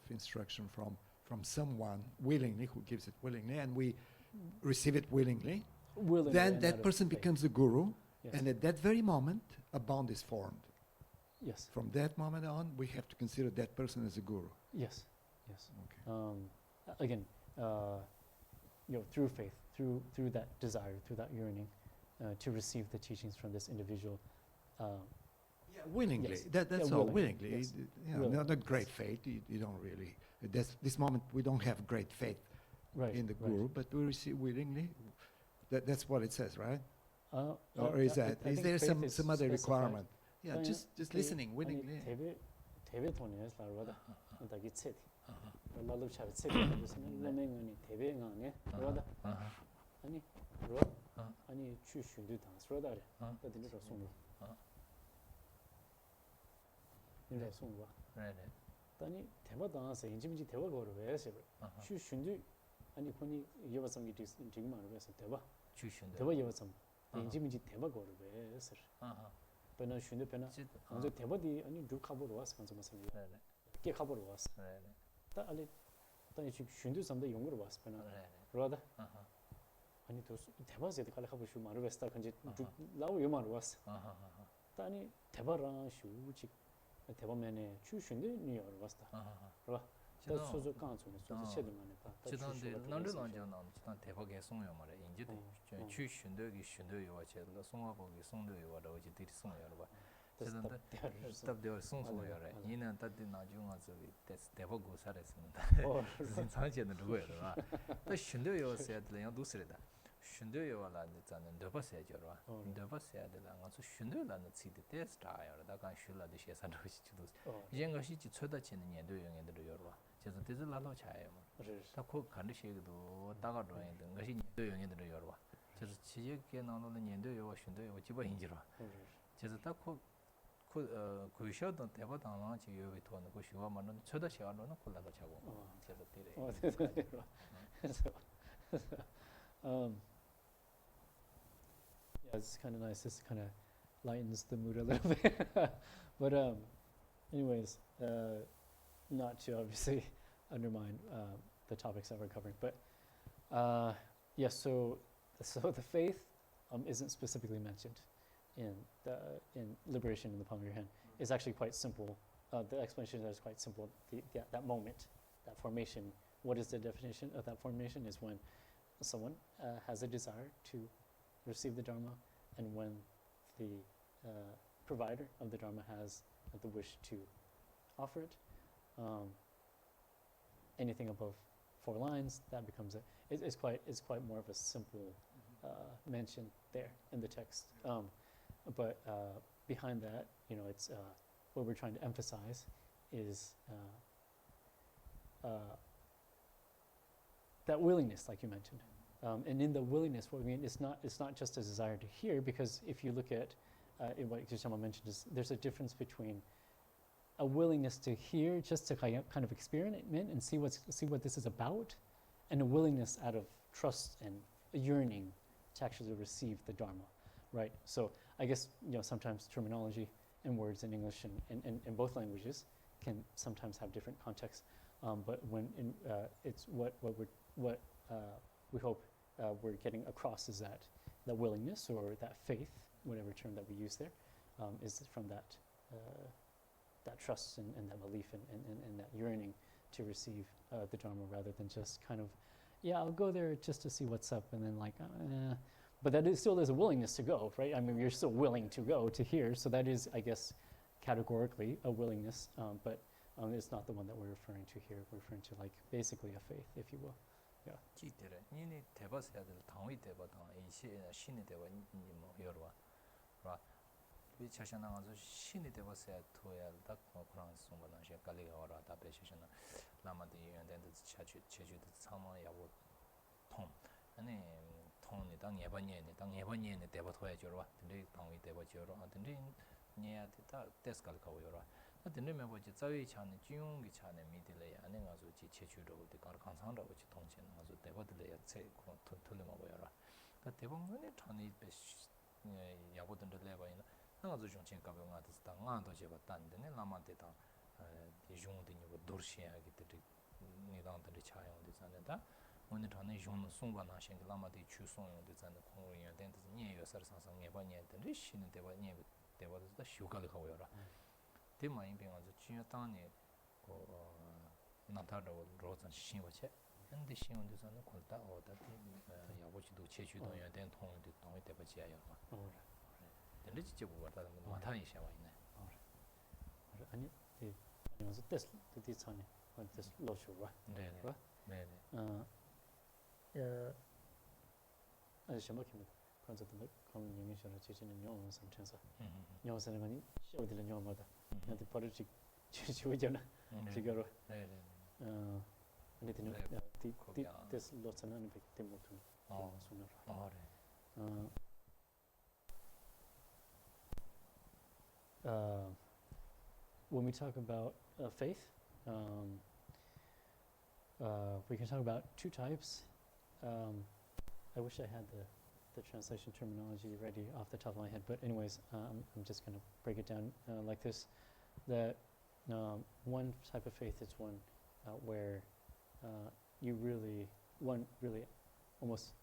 instruction from someone willingly, who gives it willingly, and we receive it willingly, Willingly then and that out of person faith. becomes a guru, Yes. and at that very moment, a bond is formed. Yes. From that moment on, we have to consider that person as a guru. Yes. Yes. Okay. Again, through faith, through that desire, through that yearning, to receive the teachings from this individual. Yeah, willingly. Yes. That's Yeah, all. willingly, Willingly. yes. Not great faith. You don't really. This moment we don't have great faith Right. in the right. guru, but we receive willingly. That's what it says, right? Or is I that? Is think there faith is some other specified. requirement? Yeah, 아니, just listening willingly. 대배 돈이야, 라로다. 나기 쳇. 라로 차베 쳇. 무슨 라면이 대배가네. 라로다. 아니, 로. 아니, 추슈도 당스로다래. 어디 저 송로. 이제 송로. 네네. 아니, 대바당서 인지민지 대바 거를 왜 해서 추슈도 아니 본이 여바성이 지금만 해서 대바. 추슈인데. 대바 여바성. 인지민지 대바 거를 왜 해서. 배나 슌데 배나 먼저 대바디 아니 두 카보로 왔어 먼저 무슨 네네. 깨 카보로 왔어 네네. 다 알리 다 지금 슌데 섬데 용으로 왔어 배나 네네. 그러다 아니 또 대바스에도 칼 카보 슈 마르 베스타 간지 라우 요마로 왔어 아니 대바랑 슈지 대바면에 추 슌데 뉴욕으로 왔어 그러봐 다 소소 깡촌에 소소 체드만에 다 지난데 난르난잖아. 지난 대박에 송요 말에 인지도 추신도기 신도요 와체도 송하고기 송도요 와도 어디 들이 송요 봐. 지난데 답되어 송송요래. 이는 답디 나중에 대박 고사랬습니다. 진짜는 누구예요? 또 신도요 세야들 양 두스레다. 신도요 와라는 자는 더버세죠. 더버세야들 가서 신도라는 지디 테스트아요. 다가 슐라드 시에서 도시도. 이제 것이 최다치는 년도 영에들 열어. 그래서 뜻을 나눠 차요. 다코 간르시에도 다가로 있는 것이 년도 영에들 열어. 그래서 지역에 나오는 년도 요 신도 요 집어 인지로. 그래서 다코 구셔도 대바당랑 지역에 도는 것이 와만은 최다시아로는 콜라도 차고. 그래서 되래. Yeah, it's kind of nice. This kind of lightens the mood a little bit. But anyways, not to obviously undermine the topics that we're covering. But yes, so the faith isn't specifically mentioned in liberation in the palm of your hand. It's actually quite simple. The explanation there is quite simple. That moment, that formation. What is the definition of that formation? Is when someone has a desire to receive the Dharma, and when the provider of the Dharma has the wish to offer it. Anything above 4 lines, that becomes it's quite more of a simple mention there in the text. But behind that, it's what we're trying to emphasize is that willingness, like you mentioned. And in the willingness, what we mean, it's not just a desire to hear, because if you look at what Geshe mentioned, is there's a difference between a willingness to hear, just to kind of experiment and see what this is about, and a willingness out of trust and a yearning to actually receive the Dharma, right? So I guess sometimes terminology and words in English and in both languages can sometimes have different contexts. But when it's what we hope we're getting across is that willingness or that faith, whatever term that we use there, is from that trust and that belief and that yearning to receive the Dharma, rather than just kind of, I'll go there just to see what's up, and then like, but that is still is a willingness to go, right? I mean, you're still willing to go to hear, so that is, I guess, categorically a willingness, but it's not the one that we're referring to here. We're referring to like basically a faith, if you will. 지들에 니네 대바스야들 당위 대바당 이시 신의 대바 뭐 여러와 라 비차샤나 가서 신의 대바스야 토야다 그런 송바나 시 갈리가 와라 다베시나 라마데 연된데 제주도 상마야고 통 아니 통이 당 예반예네 대바 토야 저러와 근데 당위 대바 저러 근데 니야다 데스칼가 오여라 근데 멤버지 자위 차는 중용기 차는 미들에 안에 가서 제주로 그 강상으로 같이 통신 가서 대버들에 제 돌려 먹어요라. 그 대부분의 전이 야보든들 레바이나 나가서 좀 챙겨 가면 나도 제가 단데네 라마데다 이종들이 뭐 도시하게 되게 니당들이 차용돼 있는데 오늘 전에 좀 송바나 신 라마데 추송용 되잖아. 공원에 된데 니에 서상상 예반예들 신의 대바다 쇼가를 하고요라. 대만인 병아서 주요단에 나타로 로전 신고체 근데 신원도서는 골다 어다티 야보지도 제주도 연된 통도 동의 대바지야요. 근데 진짜 뭐다 마타니 샤와 있네. 아니 아니면서 테스 디찬에 테스 로쇼와. 네. 네. 아니 셔먹입니다. 그런데 그런 영향을 지지는 영어 선천사. 영어 선생님이 쇼들 영어마다 근데 버릇이 지지오잖아. 지가로. 네. 근데 this lots of non victim when we talk about faith, we can talk about two types. I wish I had the translation terminology ready off the top of my head, but anyways, I'm just going to break it down like this. That one type of faith is one where one really almost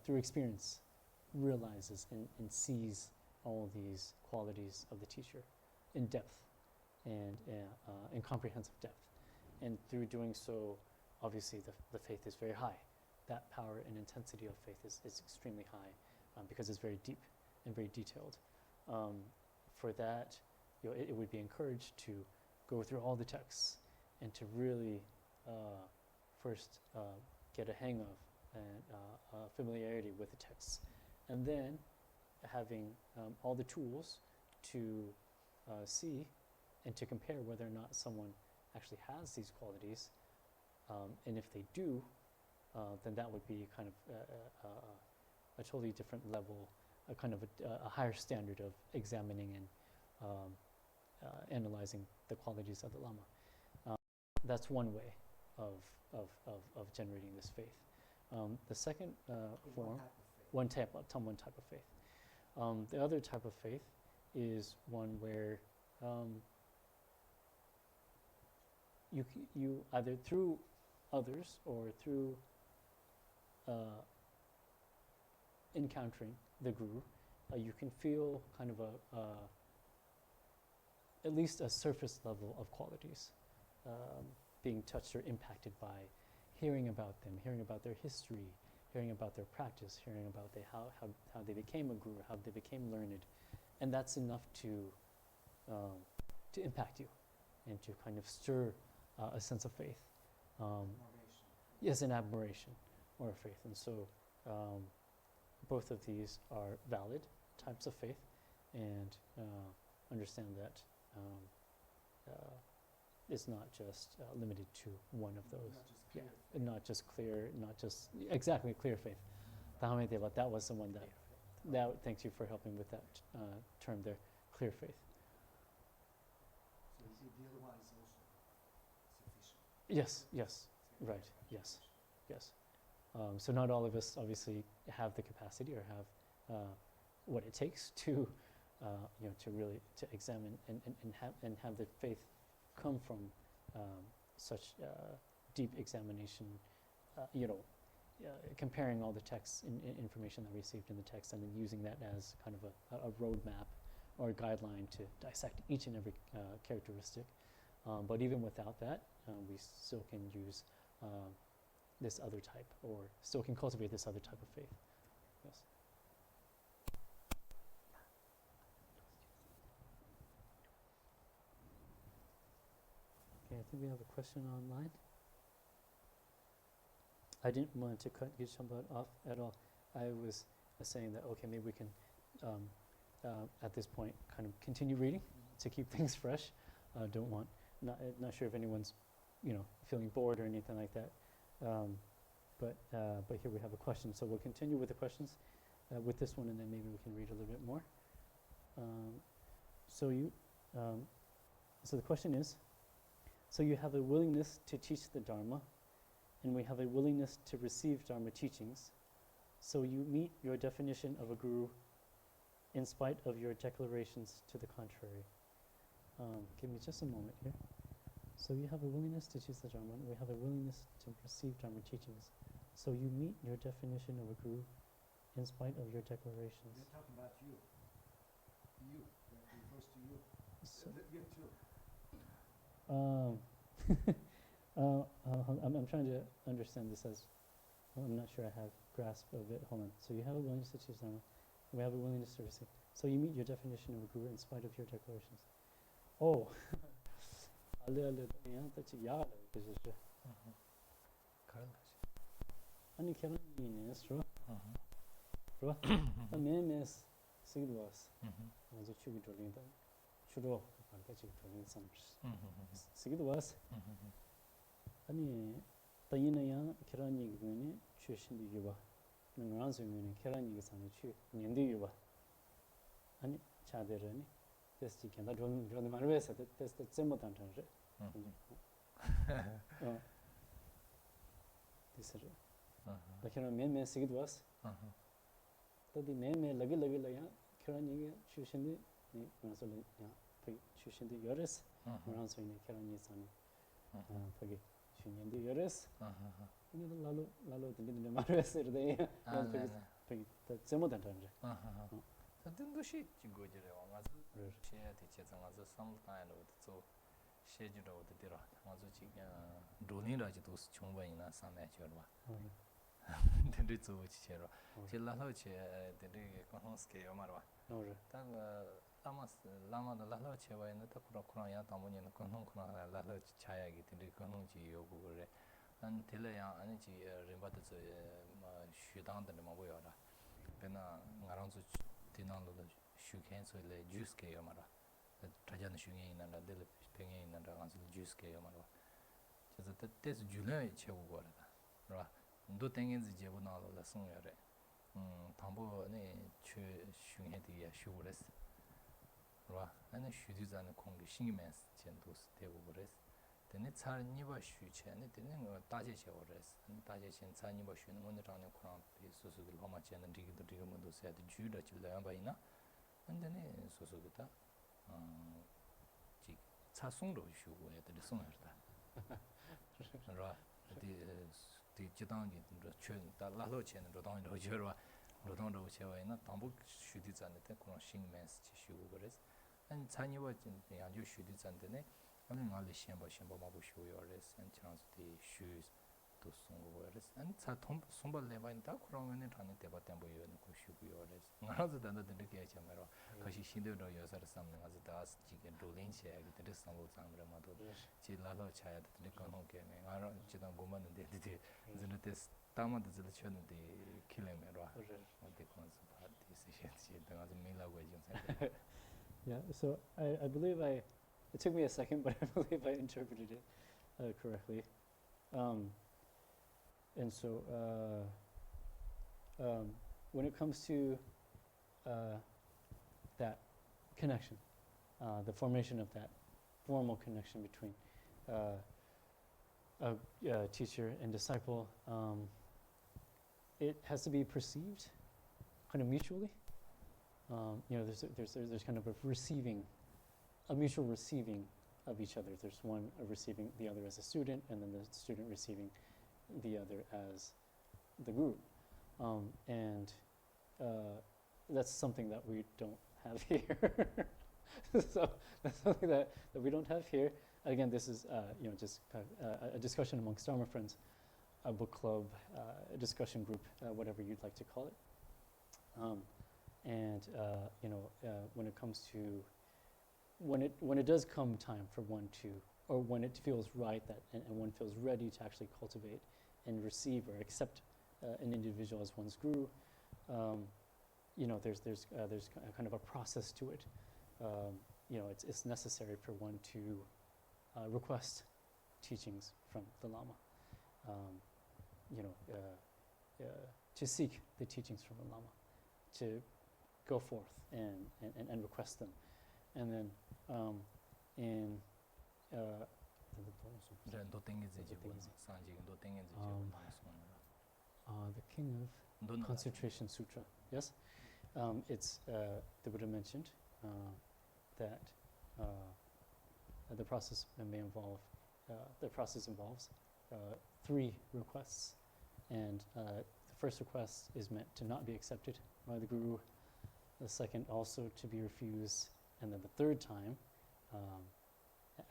through experience realizes and sees all these qualities of the teacher in depth and in comprehensive depth. And through doing so, obviously the faith is very high. That power and intensity of faith is extremely high because it's very deep and very detailed. For that, it would be encouraged to go through all the texts and to really first get a hang of and familiarity with the texts, and then having all the tools to see and to compare whether or not someone actually has these qualities, and if they do, then that would be kind of a totally different level, a kind of a higher standard of examining and analyzing the qualities of the Lama. That's one way of generating this faith. The second form, one type of faith. The other type of faith is one where you either through others or through encountering the Guru, you can feel kind of at least a surface level of qualities being touched or impacted by hearing about them, hearing about their history, hearing about their practice, hearing about how they became a guru, how they became learned, and that's enough to impact you and to kind of stir a sense of faith. Yes, an admiration or a faith, and so both of these are valid types of faith, and understand that it's not just limited to one of those. Not just clear, not just exactly clear faith. That was someone that thanks you for helping with that term there, clear faith. So is the other one is also sufficient? Yes, right, yes. So not all of us obviously have the capacity or have what it takes to to really to examine and have the faith come from such deep examination, comparing all the texts and information that we received in the text, and then using that as kind of a roadmap or a guideline to dissect each and every characteristic. But even without that, we still can use this other type, or still can cultivate this other type of faith. Yes. Okay, I think we have a question online. I didn't want to cut Geshe off at all. I was saying that, okay, maybe we can, at this point, kind of continue reading to keep things fresh. Not sure if anyone's, feeling bored or anything like that. But here we have a question. So we'll continue with the questions with this one, and then maybe we can read a little bit more. So the question is, so you have a willingness to teach the Dharma, and we have a willingness to receive Dharma teachings. So you meet your definition of a guru in spite of your declarations to the contrary. Give me just a moment here. So you have a willingness to teach the Dharma, and we have a willingness to receive Dharma teachings. So you meet your definition of a guru in spite of your declarations. They're talking about you. You. That refers to you. So, You too. I'm trying to understand this as, well, I'm not sure I have grasp of it. Hold on. So you have a willingness to teach Dharma, and we have a willingness to receive. So you meet your definition of a guru in spite of your declarations. Oh. 아니 결혼이네 스로 스로 매매스 시그도스 먼저 추기 돌린다 주로 반까지 돌린 삼스 시그도스 아니 다이나야 결혼이 그거니 최신의 유바 너랑 소유는 결혼이 상에 추 년대 유바 아니 차대라니 테스트 견다 좀 말을 해서 테스트 좀 못한 전에 디스르 그냥 매매 시기도스 또디 매매 라야 그러니 추신이 그래서 야 추신이 여레스 그런 소리네 그러니 산이 거기 추년도 여레스 근데 라로 들리는 말을 했어요 거기 좀 못한 전에 든도시 지고지래 와가서 시에 대체서 가서 삼타에로 또 시주로 되더라. 아주 지금 돌린라지도 충분히나 삼매줘라. 근데 또 지체로 질라서 제 되게 컨스케요 말와. 딱 라마도 라로 제와에는 딱 그렇구나야 담으니는 컨콘코나 라로 차야기 되게 컨지 요구 그래. 안 들려야 아니지 림바도 뭐 쉬당들 뭐 보여라. 배나 나랑서 디나로도 슈켄소래 주스케요 말아. 자자는 슈게 있는다 들 팽에 있는다 가서 주스케요 말아. 그래서 때스 줄에 채우고 거라다. 그러나 도 땡인지 제고 나로라 송여래. 담보네 최 슈게디야 슈고레스. 그러나 아니 슈디자는 공기 신기면스 전도스 되고 그랬어. 근데 차니바 슈체네 되는 거 다제셔 그랬어. 다제신 차니바 슈는 오늘랑에 코랑 비수수들 하마치는 디기도 뭐도 세도 주라 줄려 봐이나. 근데네 소소기다 지 차송로 슈고 애들이 송하다. 그러나 디 지당이 다 라로체는 로당이 저러 로당으로 채워이나 담보 슈디잔데 그런 신메스 슈고 그랬어. 한 차니바 양주 슈디잔데네 아니 말이 시험바 마부 슈요레스 한 찬스티 슈스 또 송고레스 한 차통 송발 레바인다 그러면은 단에 대바템 보여는 그 슈고요레스 나라도 단다들게 해잖아요. 그것이 신도로 여사를 삼는 아주 다스 지게 돌린시하게 되는 상을 상으로마도 지라로 차야 되는 거는게 알아 지단 고만는데 되게 이제는 테스 담아도 들 쳤는데 킬레메로 어디 컨스 파티 시시 아주 밀라고 해준 생각. Yeah, so I believe it took me a second, but I believe I interpreted it correctly. And so when it comes to that connection, the formation of that formal connection between a teacher and disciple, it has to be perceived kind of mutually. There's kind of a mutual receiving of each other. There's one receiving the other as a student, and then the student receiving the other as the guru. And that's something that we don't have here. So that's something that we don't have here. Again, this is just kind of, a discussion amongst Dharma friends, a book club, a discussion group, whatever you'd like to call it. When it comes to when it does come time for one to, or when it feels right that and one feels ready to actually cultivate and receive or accept an individual as one's guru, there's kind of a process to it. It's necessary for one to request teachings from the Lama, to seek the teachings from the Lama, to go forth and request them. And then the King of Concentration Sutra, yes? The Buddha mentioned that the process involves 3 requests, and the first request is meant to not be accepted by the guru, the second also to be refused, and then the third time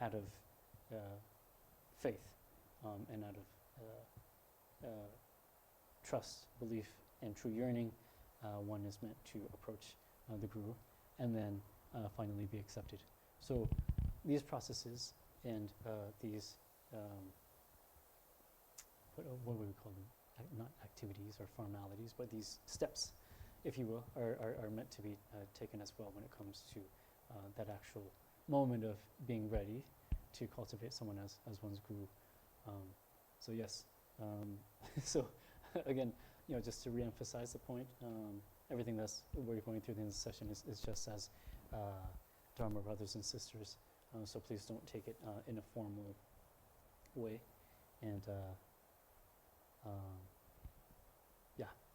out of faith and out of trust, belief, and true yearning, one is meant to approach the guru and then finally be accepted. So these processes and these, what would we call them? Not activities or formalities, but these steps, if you will, are meant to be taken as well when it comes to that actual moment of being ready to cultivate someone as one's guru. So yes, so again, just to re-emphasize the point, everything that's we're going through in this session is just as Dharma brothers and sisters. So please don't take it in a formal way, and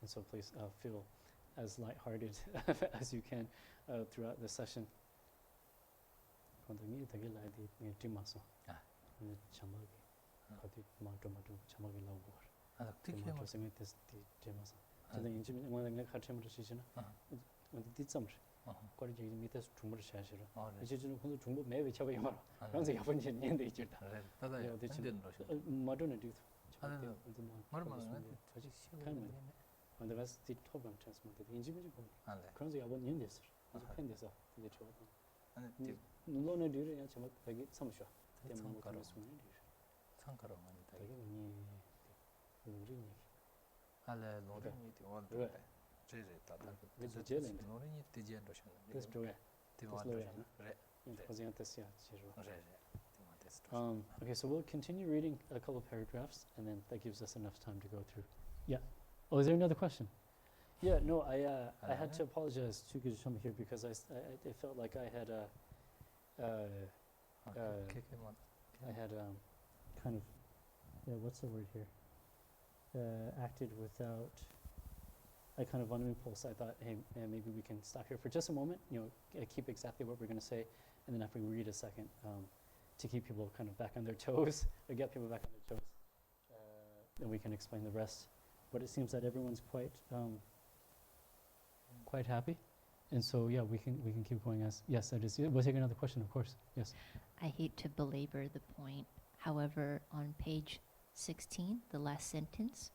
and so please feel as lighthearted as you can throughout the session. Okay, so we'll continue reading a couple paragraphs, and then that gives us enough time to go through. Yeah. Oh, is there another question? Yeah. No, I had to apologize to Geshe Tsultim here because I felt like I had kind of, what's the word here? Acted without. I kind of on impulse. I thought, hey, maybe we can stop here for just a moment. Keep exactly what we're going to say, and then after we read a second, to keep people kind of back on their toes, or get people back on their toes, then we can explain the rest. But it seems that everyone's quite happy, and so yeah, we can keep going as yes, that is. We'll take another question, of course. Yes. I hate to belabor the point. However, on page 16, the last sentence,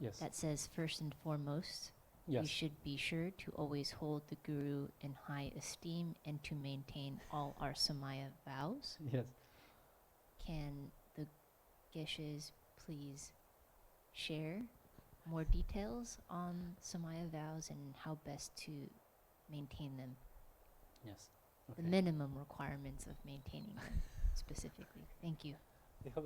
yes, that says first and foremost, yes, we should be sure to always hold the guru in high esteem and to maintain all our samaya vows. yes. Can the Geshes please share more details on samaya vows and how best to maintain them? Yes. The minimum requirements of maintaining them specifically. Thank you. First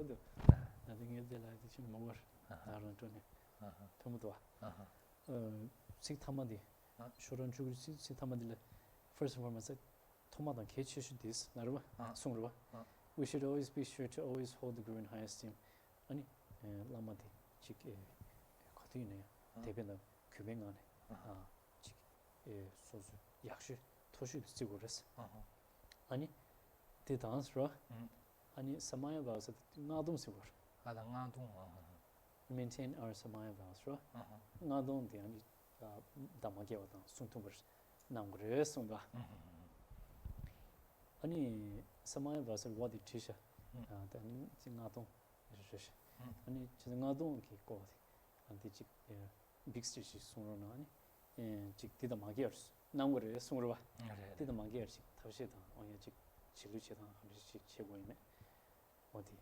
and foremost, we should always be sure to always hold the guru in high esteem. Lama the dance ro ani samaya vows nga dong si war ala nga dung maintain our samaya vows ro nga dong de ani dhamma ge wa sung tu bar nam gre sung ba ani samaya vows what the tisha da ni nga dong shi ani nga dong ki ko anti chik big stage sung ro na ani chik ti dhamma ge nam gre sung ro ba ti dhamma ge chik tabshi da onya chik chilu che da chik che go ime 어디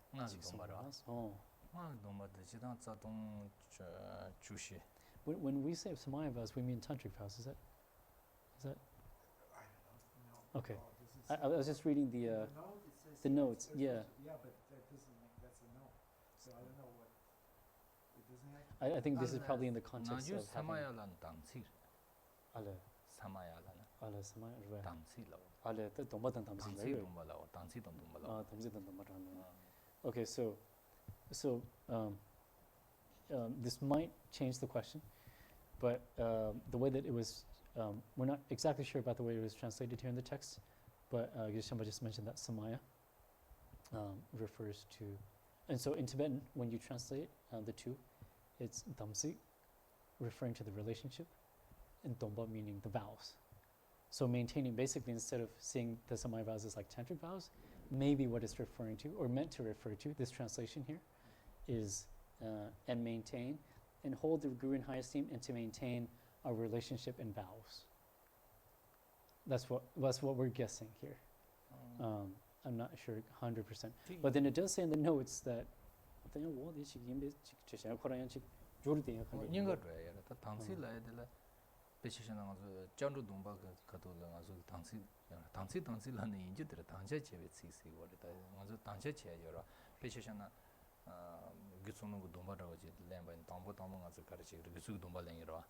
when we say samaya vows we mean tantric vows is that I don't know okay I was just reading the notes yeah but that doesn't make that's a no so I don't know what it doesn't have I think this is probably in the context of samaya lan damsi ale samaya lan ale samaya right damsi lo ale the domba dan damsi right damsi dom damsi dan domba okay so this might change the question but the way that it was we're not exactly sure about the way it was translated here in the text but Geshe just mentioned that samaya refers to and so in Tibetan when you translate the two it's damsi referring to the relationship and domba meaning the vows so maintaining basically instead of seeing the samaya vows as like tantric vows maybe what it's referring to or meant to refer to this translation here is and maintain and hold the guru in high esteem and to maintain our relationship and vows that's what we're guessing here I'm not sure 100% but then it does say in the notes that janru dumba kato la nga zo tangsi la ne inji tere tangche chewe tsiksi wale ta nga zo tangche che yora peche shana gitsunu gu dumba rawa chi lenba in tambo nga zo karachi gitsu gu dumba len yora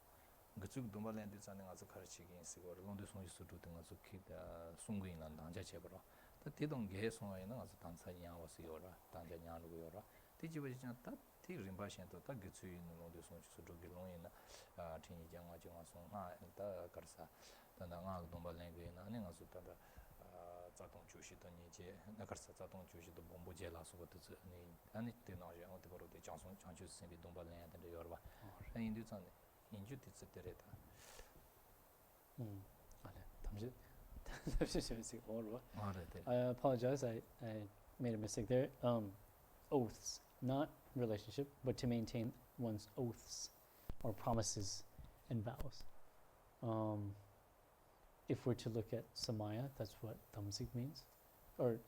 gitsu gu dumba len di zane nga zo karachi gi insi wale londi sonji sudu te nga zo ki sungu in lan tangche che baro ta tidong gehe songa ina nga zo tangsa nyang wasi yora tangche nyang lugu yora ti jiba chi chana ta ti rinpa shen to ta gitsu in londi sonji sudu gi long ina tīngi jāngā jāngā sōng ngā tā karasā tāndā ngā dōmbā lēngi nā nī ngā sō tāndā tsaatōng chūshī tō nī jē nā karasā tsaatōng chūshī tō bōmbō jē lā sō bā tō nī tī nā jē ngā tī parō tī jāngsōng chāngchū sēngi dōmbā lēngi tāndā yor bā nā yīndū tsāni yīnchū tī tsā tērē tā I apologize I made a mistake there oaths not relationship but to maintain one's oaths or promises and vows. If we're to look at samaya, that's what tamsik means. Or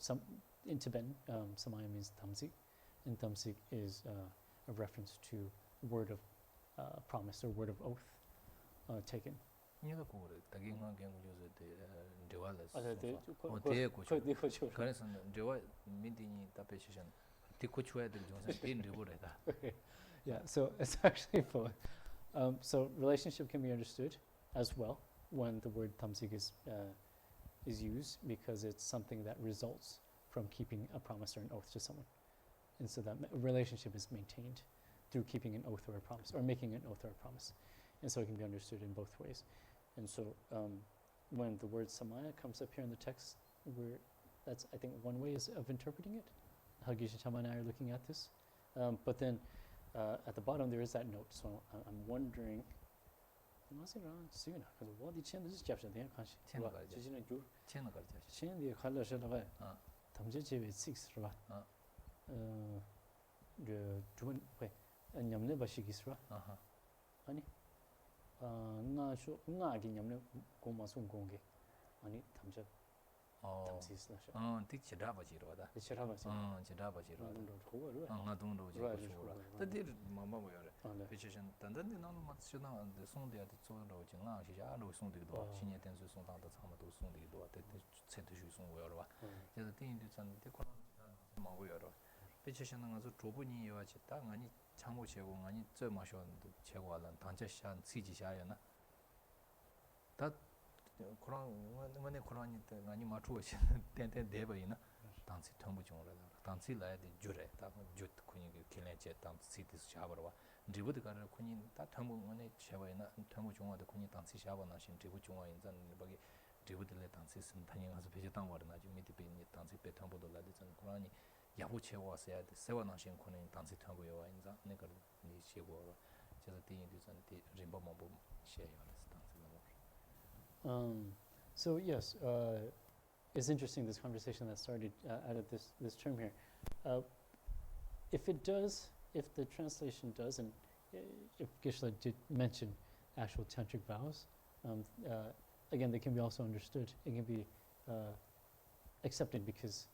in Tibetan, samaya means tamsik. And tamsik is a reference to word of promise or word of oath taken. Yeah, so it's actually both. So relationship can be understood as well when the word tamsik is used because it's something that results from keeping a promise or an oath to someone. And so that relationship is maintained through keeping an oath or a promise or making an oath or a promise. And so it can be understood in both ways. And so when the word samaya comes up here in the text, that's I think one way of interpreting it. How Geshe Tama and I are looking at this. But then at the bottom there is that note, so I'm wondering. Kurang Kurani ngani matruwa ten deba ina tansi thambu chungla tansi la de jure ta jut kuni kilen che tansi tis chabarwa dribu de kar kuni ta thambu ngani chewa ina thambu chungwa de kuni tansi shaba na shin dribu chungwa in zan bagi 드부들레 단시 신탄이 가서 비슷한 거는 아주 밑에 비니 단시 배탄보도 라디전 그러니 야부체 와서야 돼 세워나신 코는 단시 타고요 인자 내가 니 시고 제가 뒤에 전 림보 뭐 쉐요 So yes, it's interesting this conversation that started out of this term here. If the translation does, and if Geshe did mention actual tantric vows, again they can be also understood. It can be accepted because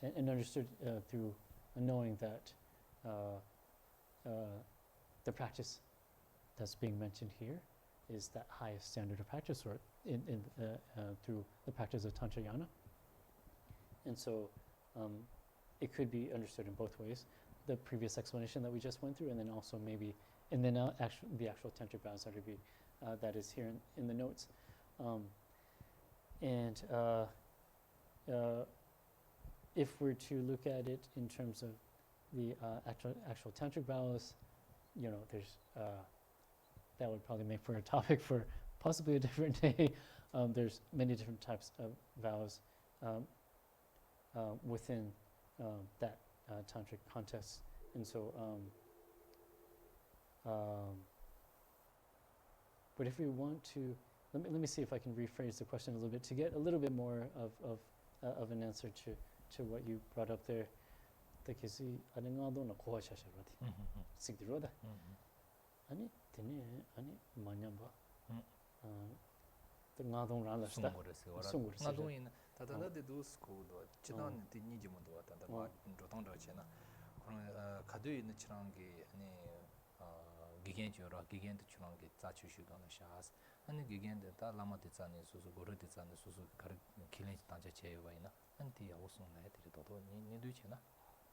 and understood through knowing that the practice that's being mentioned here is that highest standard of practice, or through the practice of Tantra Yana. And so it could be understood in both ways. The previous explanation that we just went through, and then also maybe, and then the actual tantric vows that is here in the notes. If we're to look at it in terms of the actual tantric vows, there's that would probably make for a topic for possibly a different day. There's many different types of vows within that tantric context, and so. But if we want to, let me see if I can rephrase the question a little bit to get a little bit more of an answer to what you brought up there. Takesi adengado na koha shasharati. Sigdiroda. Ani tene ani manyamba. The ngadong rala sta. Sungur ngadong in tadada de do school do chidan de nijimo do tanda ma rotong do chena. Kono kadu in chirangi ani gigen jora gigen de chirangi za chushu do na shas. Ani gigen de ta lama de tsani susu goro de tsani susu kar kilen tanja chewa ina. Anti ya osung na de do ni du chena.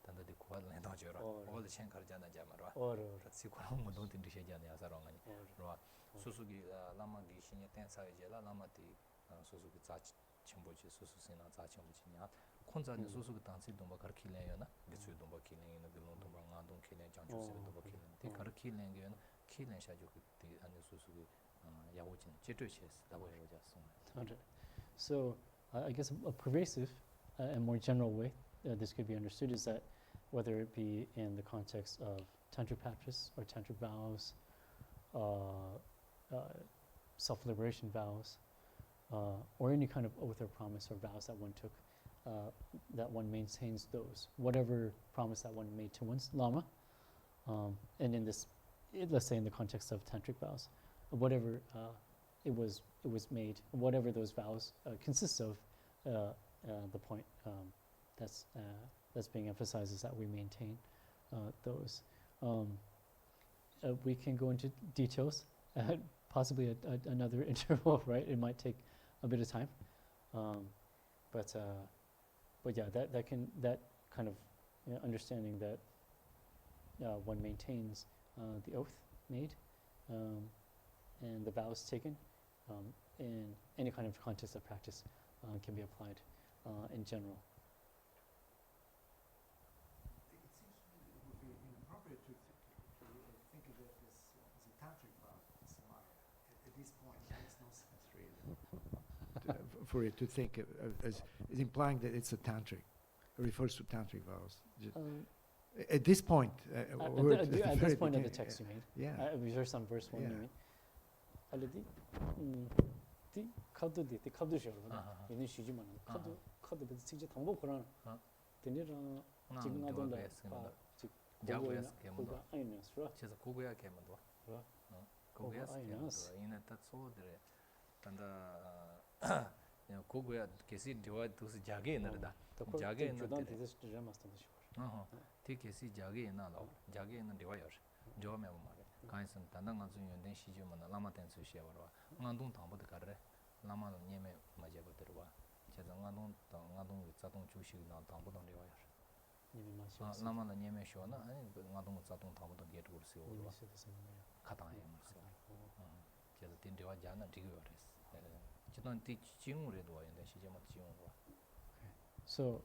Tanda de kuwa la da jora. All the chen kar jana jamara. Ratsi ko mo don tin dishe jana ya sarong ani. Ro susu gi lama gi shinye ten sa je la lama ti susu gi za chimbo ji susu sina za chimbo ji nya. Khonza ni susu gi tansi domba kar khilen yo na. Gisu domba khilen yo na gilon domba nga dong khilen jang chu se domba khilen. Ti kar khilen ge na khilen sha ju ti ani susu gi ya wo chin che tu che da bo yo ja song. So I guess a pervasive and more general way this could be understood is that whether it be in the context of tantric practice or tantric vows, self-liberation vows, or any kind of oath or promise or vows that one took, that one maintains those, whatever promise that one made to one's Lama, and in this, let's say in the context of tantric vows, whatever it was made, whatever those vows consist of, the point that's being emphasized is that we maintain those. We can go into details at possibly at another interval, right? It might take a bit of time, but yeah, that kind of understanding that one maintains the oath made and the vows taken in any kind of context of practice can be applied in general. It seems to me it would be inappropriate to think of it as a tantric vow, Samaya. At this point, it makes no sense really. For it to think as implying that it's a tantric, it refers to tantric vows. At this point, at this point of the text, you mean? Yeah. Verse on verse 1, you mean? Already, the 카드 the 카드 show, 얘는 쉬지만 카드 그 진짜 당보 그러나. 되니라 지금 나던다. 야구에서 개문도. 아니면 그렇죠. 그래서 고고야 개문도. 고고야 개문도. 이는 딱 소들에 단다 고고야 계시 디와 두스 자게 나르다. 자게 나르다. this drama스도 쉬워. 티 계시 자게 나로. 자게 나 디와요. 조메 말에. 간선 단단 간선 연된 시주만 라마 댄스 시야로. 응안동 당보도 가래. 라마는 님에 맞아고 들어와. 제가 응안동 자동 주식 나 당보도 디와요. 님이 마셔. 라마는 님에 쇼나 아니 응안동 자동 당보도 게르고 쓰고. 가당해 말씀. 제가 딘디와 자나 디고요. 저는 디 지용으로도 와는데 시제만 지용으로. So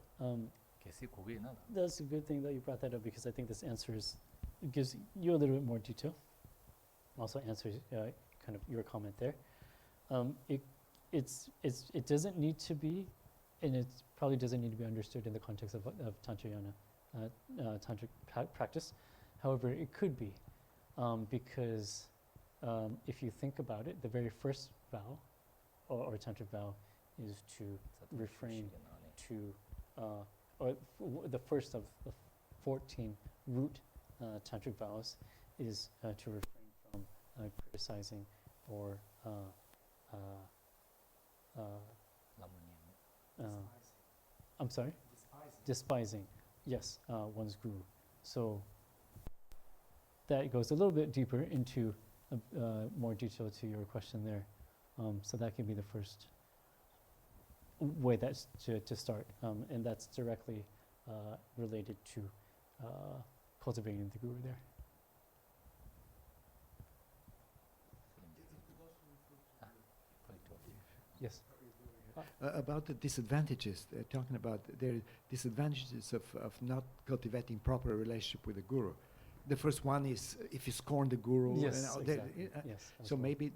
계시 고게 나다. that's a good thing that you brought that up because I think this gives you a little bit more detail. Also answers kind of your comment there. it doesn't need to be, and it probably doesn't need to be understood in the context of Tantrayana, tantric practice. However, it could be, because if you think about it, the very first vow, or tantric vow, is to refrain to, the first of the 14 root tantric vows is to refrain from criticizing or I'm sorry? Despising, yes, one's guru. So that goes a little bit deeper into more detail to your question there. So that can be the first way that's to start, and that's directly related to cultivating the guru there. Yes. About the disadvantages, talking about the disadvantages of not cultivating proper relationship with the guru. The first one is if you scorn the guru. Yes, exactly. Yes. So maybe,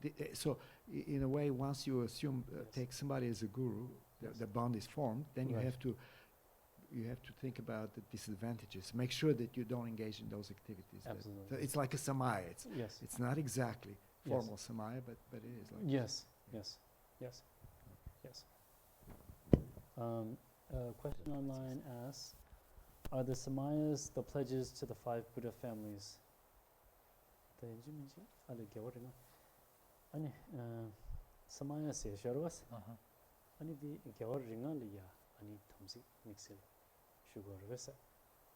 in a way, once you assume, take somebody as a guru, the bond is formed, then you have to think about the disadvantages. Make sure that you don't engage in those activities. Absolutely. So it's like a samaya. Yes. It's not exactly formal samaya, but it is like. Yes. A question online asks, are the samayas the pledges to the 5 Buddha families? Samaya se sharwas ani di gyawar ringa liya ani thamsi mixil sugar vesa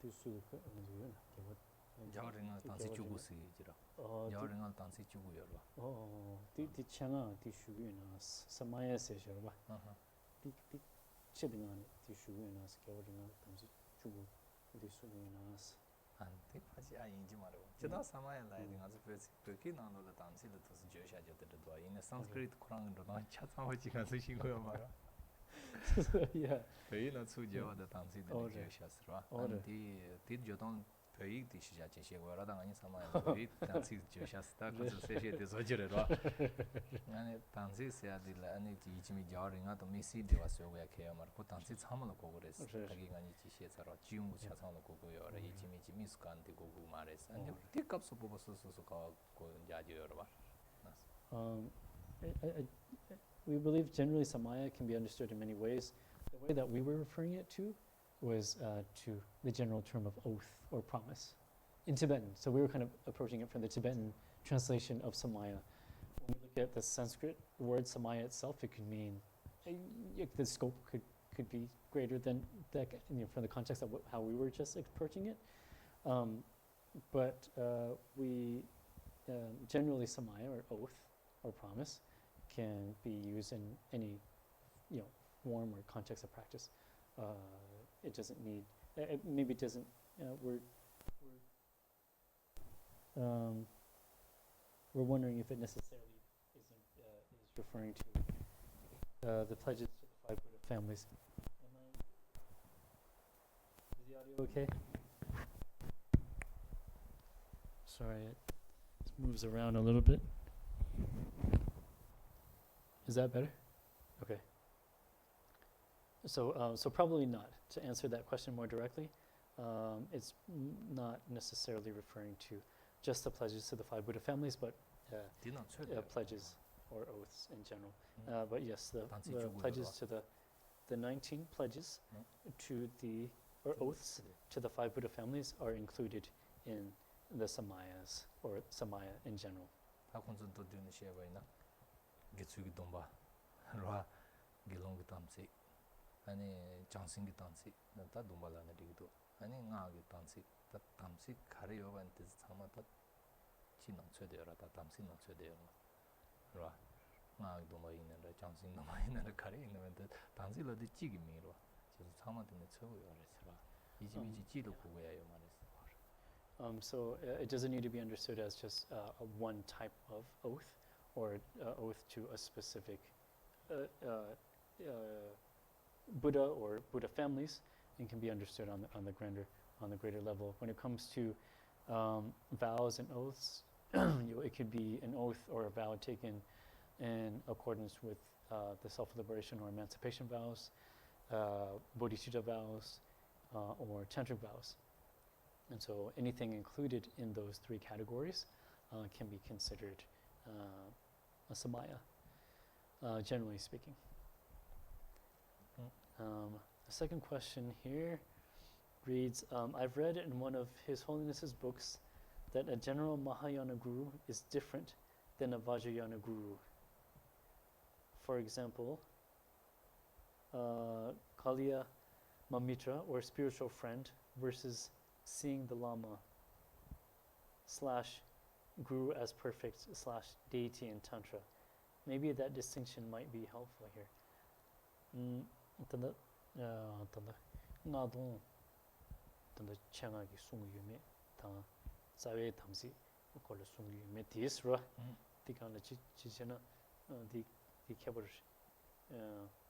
tu su ka anju na gyawar ringa tansi chugu si jira gyawar ringa tansi chugu yorwa ti changa ti shugu na samaya se sharwa ti chibinga ti shugu na gyawar ringa thamsi chugu di su na 안티 파지 아인지 말고 저다 사마야 라이딩 아주 그렇게 나눠도 단시를 더 줘셔야 되더라도 이네 산스크리트 쿠란으로 나 차상하지 가서 신고요 말아 yeah 베이나 수저도 단시를 줘셔스라 안티 뒤저던 베이 디시자 제시고라다 아니 사마야 베이 단시 줘셔스다 그래서 세시에 저지래라 아니 단시 세야들 아니 지미 자링아 또 미시 되었어요 왜 말고 단시 참을 거고 그랬어 자기가 아니 지시에서라 지용 차상을 거고요 이 지미 미스칸데 고고 말했어 아니 티값을 뽑았어서 그 야지요 봐 we believe generally samaya can be understood in many ways. The way that we were referring it to was to the general term of oath or promise in Tibetan. So we were kind of approaching it from the Tibetan translation of samaya. When we look at the Sanskrit word samaya itself, it could mean the scope could be greater than that, from the context of how we were just approaching it. But we generally samaya or oath or promise can be used in any form or context of practice. It doesn't need. Maybe it doesn't. We're wondering if it necessarily is referring to the pledges to the 5 Buddha families. Is the audio okay? Sorry, it moves around a little bit. Is that better? Okay. So probably not. To answer that question more directly, it's not necessarily referring to just the pledges to the 5 Buddha families, but pledges or oaths in general. But yes, the pledges to the 19 pledges to or oaths to the 5 Buddha families are included in the samayas or samaya in general. getsugi domba rwa gilongi tamsi ani changsingi tamsi ta domba la na digdo ani nga gi tamsi ta tamsi khare yoban te sama ta chinang chode ra ta tamsi na chode rwa nga gi domba ina ra changsing domba ina ra khare ina ta tamsi la de chigi mi rwa je sama de ne chogo yo ra iji ji do ko ya yo ma So it doesn't need to be understood as just one type of oath or oath to a specific Buddha or Buddha families, and can be understood on the greater level. When it comes to vows and oaths, it could be an oath or a vow taken in accordance with the self-liberation or emancipation vows, bodhicitta vows, or tantric vows. And so anything included in those three categories can be considered a samaya, generally speaking. The second question here reads, I've read in one of His Holiness's books that a general Mahayana guru is different than a Vajrayana guru. For example, Kaliya Mamitra, or spiritual friend, versus seeing the Lama / guru as perfect / deity in Tantra. Maybe that distinction might be helpful here. Tanda ngadong tanda changagi sung yume tang sawe tamsi kola sung yume tisra tikana chichena di kebar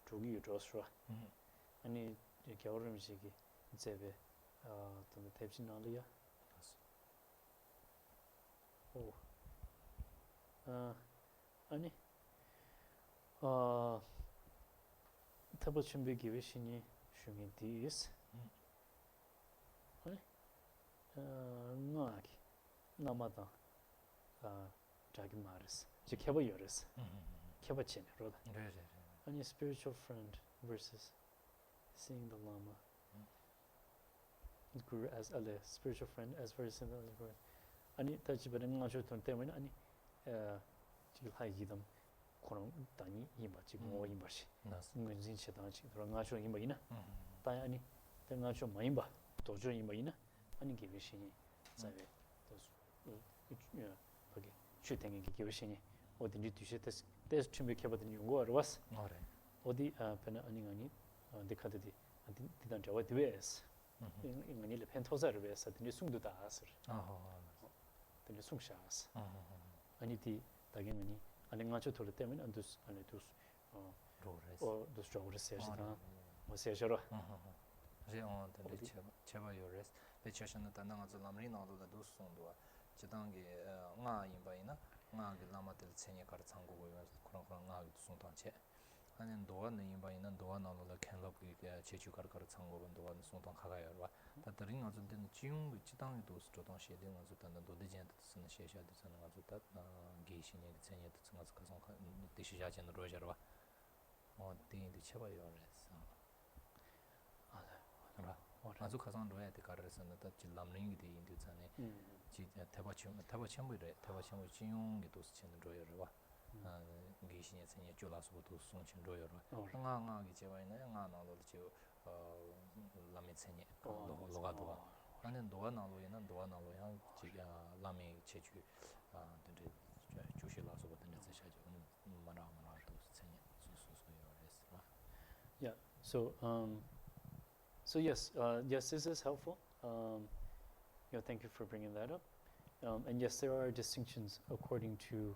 jogi yudosra ani gyawarim shiki zebe tanda tepsi naliya ani tabo chumbi gibe shini shungin dis ngaki namada jagi maris je keba yoris keba chen roda ani spiritual friend versus seeing the Lama guru as a spiritual friend as versus the guru ani tajibare ngajo ton temen ani ji hai gidam kono dani yimba ji mo yimba shi ngunjin chedan chi ro ngajo yimba ina ta ani te ngajo mayimba dojo yimba ina ani gibe shini zabe bagi shuteng gi gibe shini odi ni dushe tes chimbe kebaden yungo arwas odi pena ani ngani dekadedi didan jawa dibes ngani le pentozar bes adni sungdu da asir adni sungshaas ani di dagi ngani ani ngacho tole temen andus ani dus o dus jawres sejda o sejara je on de cheba yores de chashana tananga lam-rim nalu da dus sondwa chidangi nga yimba ina nga gi lama tel chenye kar changu go kurang nga gi sungtan che 아니 도와는 인바이는 도와나로라 캔럽기 제주가르 창고는 도와는 송동 가가여와 다들인 아주 된 지용 지당이 도스조동 시에된 아주 단단 도대전도 쓰는 시에샤도 쓰는 아주 다 게시네 전에도 쓰는 아주 가서 대시자전 로저와 어디인데 쳐봐요 그래서 아주 가서 로야 돼 가르서는 다 lam-rim 돼 인도 전에 지 대바침부래 대바침부 지용이 도스치는 로여와 게시네 전에 졸아서도 송친 로여와 nga gi 제와 있는 nga 나도 저 라미 전에 로가도와 나는 도와나로에는 도와나로야 지가 라미 제주 근데 조실라서부터는 사실 말아도 전에 소소소요 Yeah, so yes, this is helpful. Thank you for bringing that up. And yes, there are distinctions according to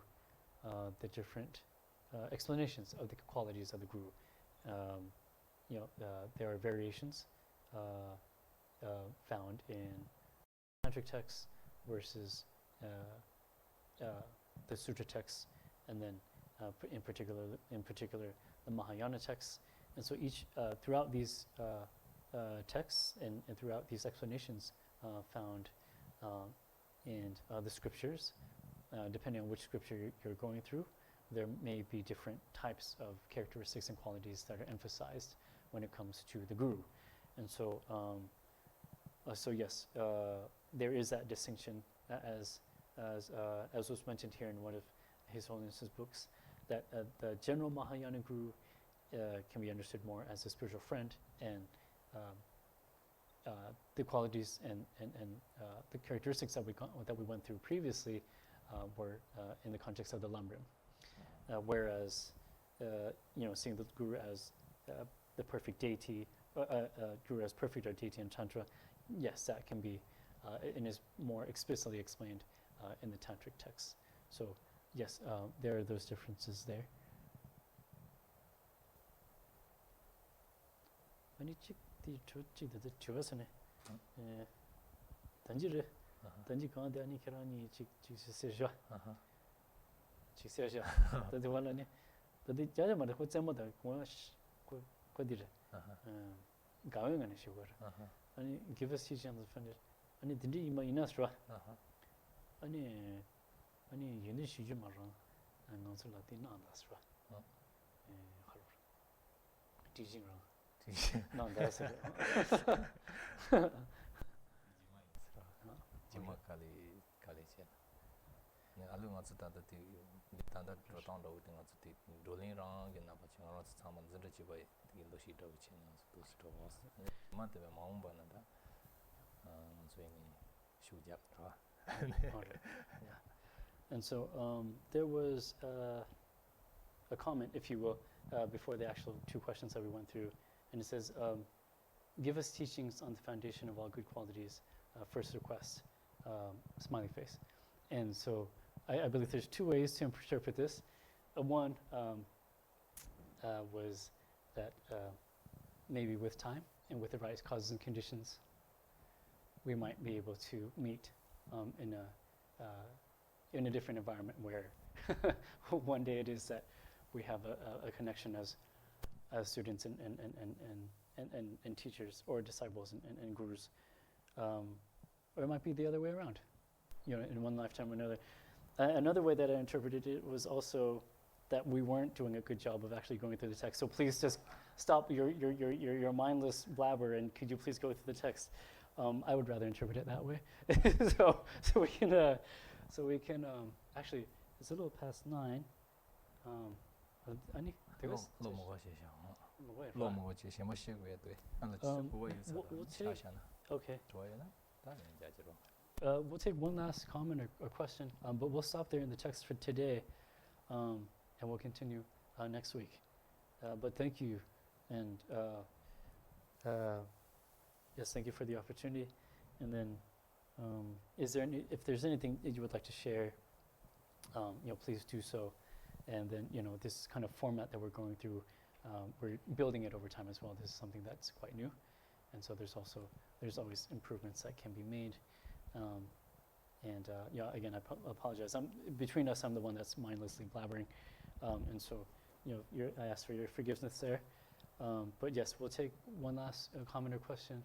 the different explanations of the qualities of the guru. There are variations found in tantric texts versus the sutra texts, and then in particular the Mahayana texts. And so each throughout these texts and throughout these explanations found in the scriptures, depending on which scripture you're going through, there may be different types of characteristics and qualities that are emphasized when it comes to the guru. And so, yes, there is that distinction as was mentioned here in one of His Holiness's books, that the general Mahayana guru can be understood more as a spiritual friend, and the qualities and the characteristics that we went through previously were in the context of the lam-rim. Whereas, seeing the guru as the perfect deity, guru as perfect or deity in Tantra, yes, that can be, and is more explicitly explained in the tantric texts. So, yes, there are those differences there. 아니 찍디 찍디 주었으네. 단지를 단지 가운데 아니 계란이 찍세셔. 찍세셔. 단지 원래네. the judgment who them the what did going and sugar and give us teaching on the finish and it didn't in us any unit she maron and also Latin on us teaching no that's it Jampa Kali 네 알로 맞다 다티 단다 로탄도 우팅 아츠티 돌링랑 게나 바칭 알아서 참만 저를 집어 이게 시도 치는 또 스토어 맞대 마음 바나다 소행이 슈잡 봐 yeah. And so there was a comment, if you will, before the actual two questions that we went through, and it says, give us teachings on the foundation of all good qualities, first request, smiley face. And so I believe there's two ways to interpret this. One was that maybe with time and with the right causes and conditions, we might be able to meet in a different environment where one day it is that we have a connection as students and teachers or disciples and gurus, or it might be the other way around, in one lifetime or another. Another way that I interpreted it was also that we weren't doing a good job of actually going through the text. So please just stop your mindless blabber and could you please go through the text? I would rather interpret it that way. So we can actually it's a little past 9. Okay. We'll take one last comment or question, but we'll stop there in the text for today, and we'll continue next week. But thank you, and yes, thank you for the opportunity. And then, if there's anything that you would like to share, please do so. And then, this kind of format that we're going through, we're building it over time as well. This is something that's quite new, and so there's always improvements that can be made. Again, I apologize. Between us, I'm the one that's mindlessly blabbering, and so I ask for your forgiveness there. But yes, we'll take one last comment or question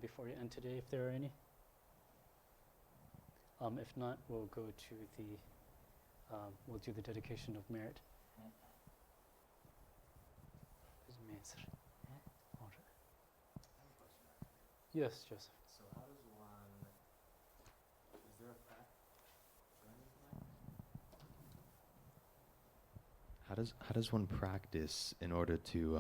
before we end today, if there are any. If not, we'll go to we'll do the dedication of merit. Yes, Joseph. So how does one, is there a practice for anything? How does one practice in order to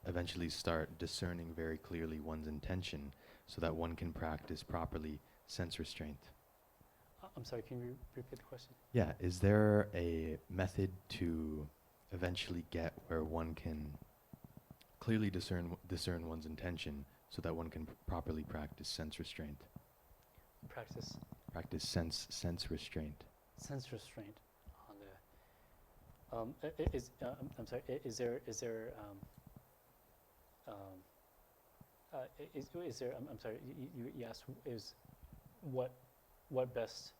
eventually start discerning very clearly one's intention so that one can practice properly sense restraint? I'm sorry, can you repeat the question? Yeah, is there a method to eventually get where one can clearly discern one's intention so that one can properly practice sense restraint? Practice sense restraint. Sense restraint on the. I'm sorry. Is there? I'm sorry. You asked is what best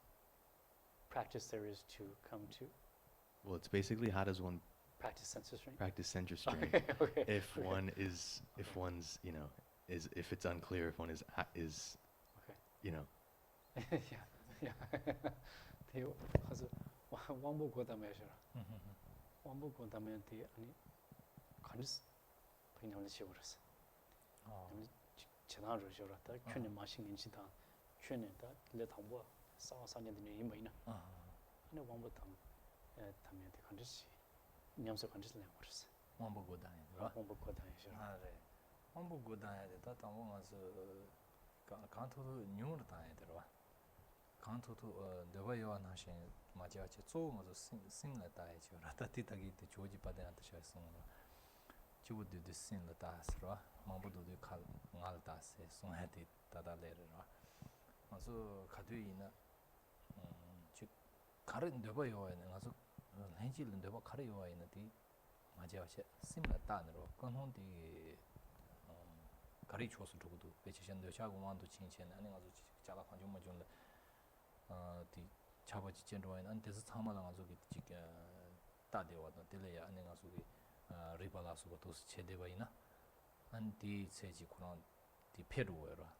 practice there is to come to. Well, it's basically how does one practice sense restraint. Practice sense restraint. Okay. If one's if it's unclear if one is yeah. 대 가서 왕복 고담에 하셔라. 왕복 고담에 대 아니 간스 그냥 시버렸어. 지나로 저라 다 춘에 마신 인지다. 춘에 다 레탕보 사와산년의 이메이나. 근데 왕복 담에 대 간스 냠서 간스 내버렸어. 왕복 고담에 왕복 고담에 하셔라. 네. 왕복 고담에 다 당원가서 간토도 뉴르 다에 들어와. 간토도 내가요 하신 맞아지 쪼모서 싱라 다에 저라 다티다기 때 조지 바데한테 셔송로. 주부도 싱라 다스로 마부도도 칼 알다세 송하디 다달레라. 그래서 가드이나 즉 가른 내가요에는 가서 해질은 내가 가려요에는디 맞아지 싱라 다으로 건혼디 가리 초스 두고도 배치션도 자고만도 친chen 아니 가서 자가 관심만 좀 디 잡아지 젠로엔 안데서 참아랑 가서 지 dewa da dile ya ane nga sugi ribala suga tosi che dewa ina an di seji kurang di peru wera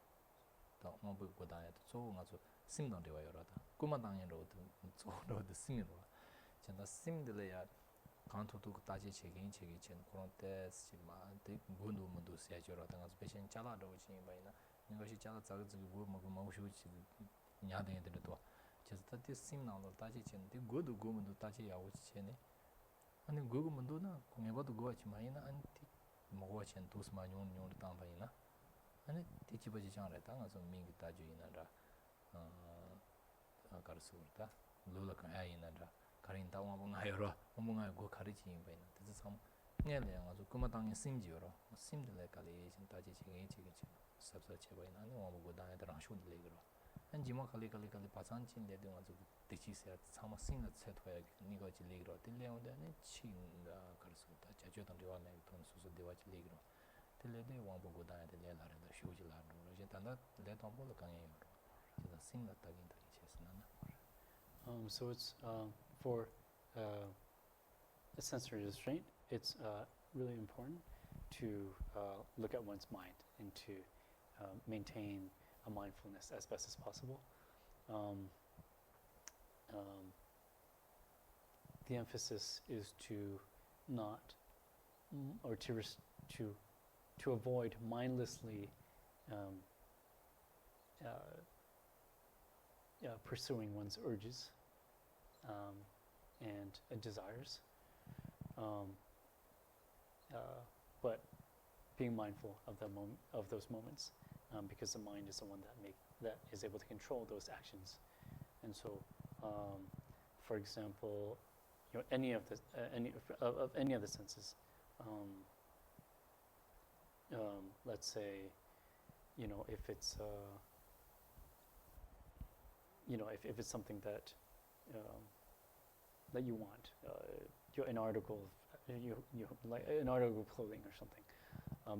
da mabu godaya da tso nga su sim dang dewa yora da kuma dang yin ro da tso ro da sim ro chanda sim dile ya kanto tu taji chegin chegi chen kurang tes chi ma de gundu mundu siya jora da nga su peshen chala do chi yin ba ina nga shi chala tsaga tsigi gu magu magu shu chi nya den de do chesa ta ti sim na lo taji chen di gudu gu mundu taji ya wo chi chen 아니 그거 문도나 공해봐도 그거 하지 마이나 아니 먹어 chen dos ma nyong nyong tang ba ina ani ti chi ba ji chang ra ta nga so ming ta ju ina ra kar su ta lo la ka ai ina ra karin ta wa nga yo ro mo nga go kar ji yin ba ina ti sam nge le nga so kuma tang sim ji ro sim de le ka le chen ta ji chi ge chi sab sa che ba ina ani wa mo go da ya ra shu de le gro an ji ma kali pa san chin de de nga so ti chi se sama sim na che thoya ni go ji le gro ti le on de ne chi kar su ta cha jo tang de wa ne ton su su de wa ji le gro ti le de wa bo go da ya de le la ra da shu ji la ro je ta na le tong bo le kang ye ro je da sim na ta gin ta che sa na So it's for a sensory restraint, it's really important to look at one's mind and to maintain a mindfulness as best as possible. The emphasis is to not, or to avoid mindlessly pursuing one's urges and desires, but being mindful of those moments, because the mind is the one that is able to control those actions. And so, for example, any of the senses, let's say, if it's if it's something that that you want, an article like an article of clothing or something,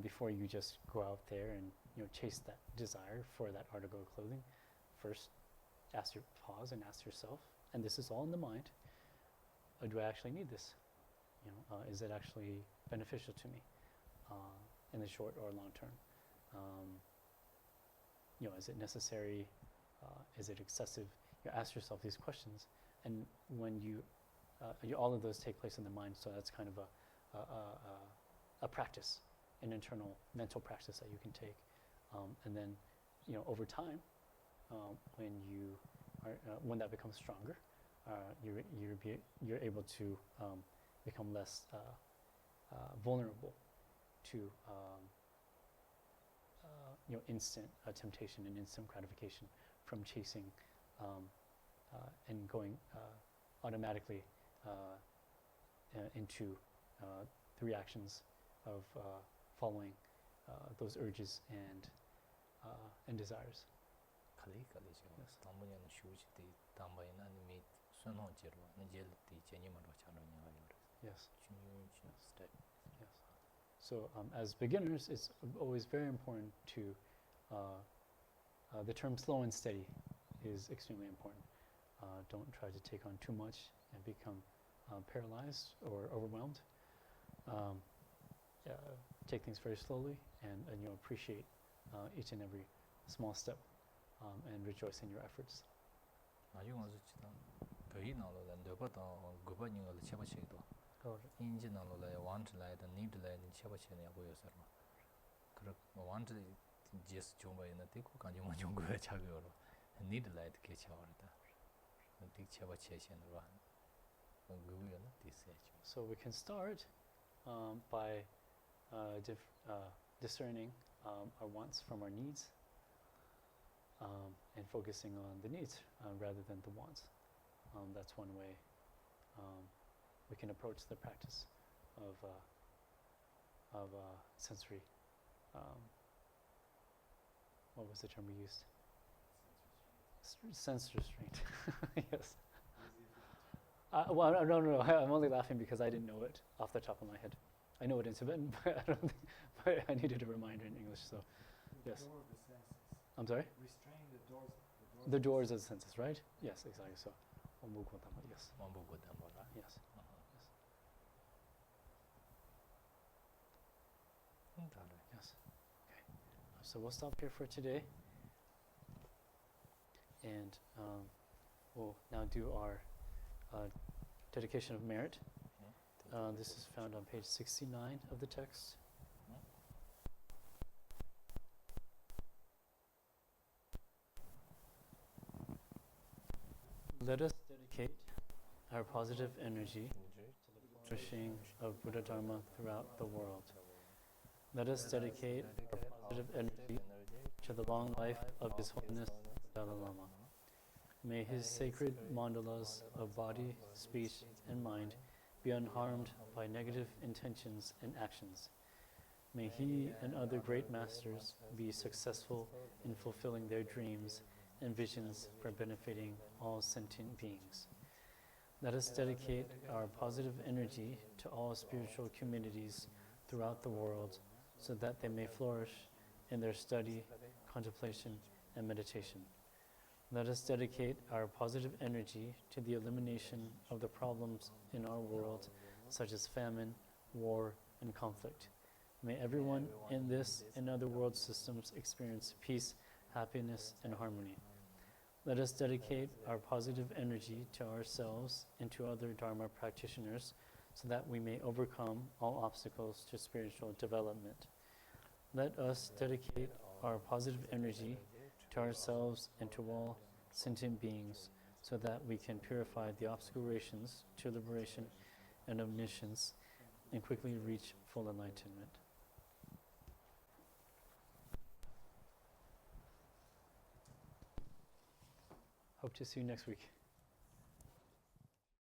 before you just go out there and chase that desire for that article of clothing, first pause and ask yourself, and this is all in the mind, do I actually need this? Is it actually beneficial to me in the short or long term? Is it necessary? Is it excessive? Ask yourself these questions, and when all of those take place in the mind, so that's kind of a practice, an internal mental practice that you can take, and then over time, when that becomes stronger, you're able to become less vulnerable to instant temptation and instant gratification from chasing and going automatically into the reactions of following those urges and desires. kali je tambunya no shuji de tambay na ni sono jero na jel ti cheni ma ro chalo nya ga yor Yes. step. Yes. So as beginners, it's always very important to the term slow and steady is extremely important. Don't try to take on too much and become paralyzed or overwhelmed. Take things very slowly and appreciate each and every small step and rejoice in your efforts. 나중 와서 지다 거의 나로다 너보다 고번이가 쳐바치도 인지 나로라 want 라이다 need 라이다 쳐바치네 보여서 그렇 want just 좀 봐야 되고 간지만 좀 거야 자고로 need 라이다 게 쳐버다 dig 쳐바치시는 거 그거는 디세죠. So we can start by discerning our wants from our needs. And focusing on the needs rather than the wants. That's one way we can approach the practice of sensory. What was the term we used? Sense restraint. Yes. Well, no. I'm only laughing because I didn't know it off the top of my head. I know it in Tibetan, but I don't think. But I needed a reminder in English. So, yes. I'm sorry? Restrain the doors. The doors of the senses, right? Yes, exactly. So, yes. Yes. So we'll stop here for today. And we'll now do our dedication of merit. This is found on page 69 of the text. Let us dedicate our positive energy to the flourishing of Buddha Dharma throughout the world. Let us dedicate our positive energy to the long life of His Holiness Dalai Lama. May his sacred mandalas of body, speech, and mind be unharmed by negative intentions and actions. May he and other great masters be successful in fulfilling their dreams and visions for benefiting all sentient beings. Let us dedicate our positive energy to all spiritual communities throughout the world so that they may flourish in their study, contemplation, and meditation. Let us dedicate our positive energy to the elimination of the problems in our world, such as famine, war, and conflict. May everyone in this and other world systems experience peace, happiness, and harmony. Let us dedicate our positive energy to ourselves and to other Dharma practitioners so that we may overcome all obstacles to spiritual development. Let us dedicate our positive energy to ourselves and to all sentient beings so that we can purify the obscurations to liberation and omniscience and quickly reach full enlightenment. Hope to see you next week.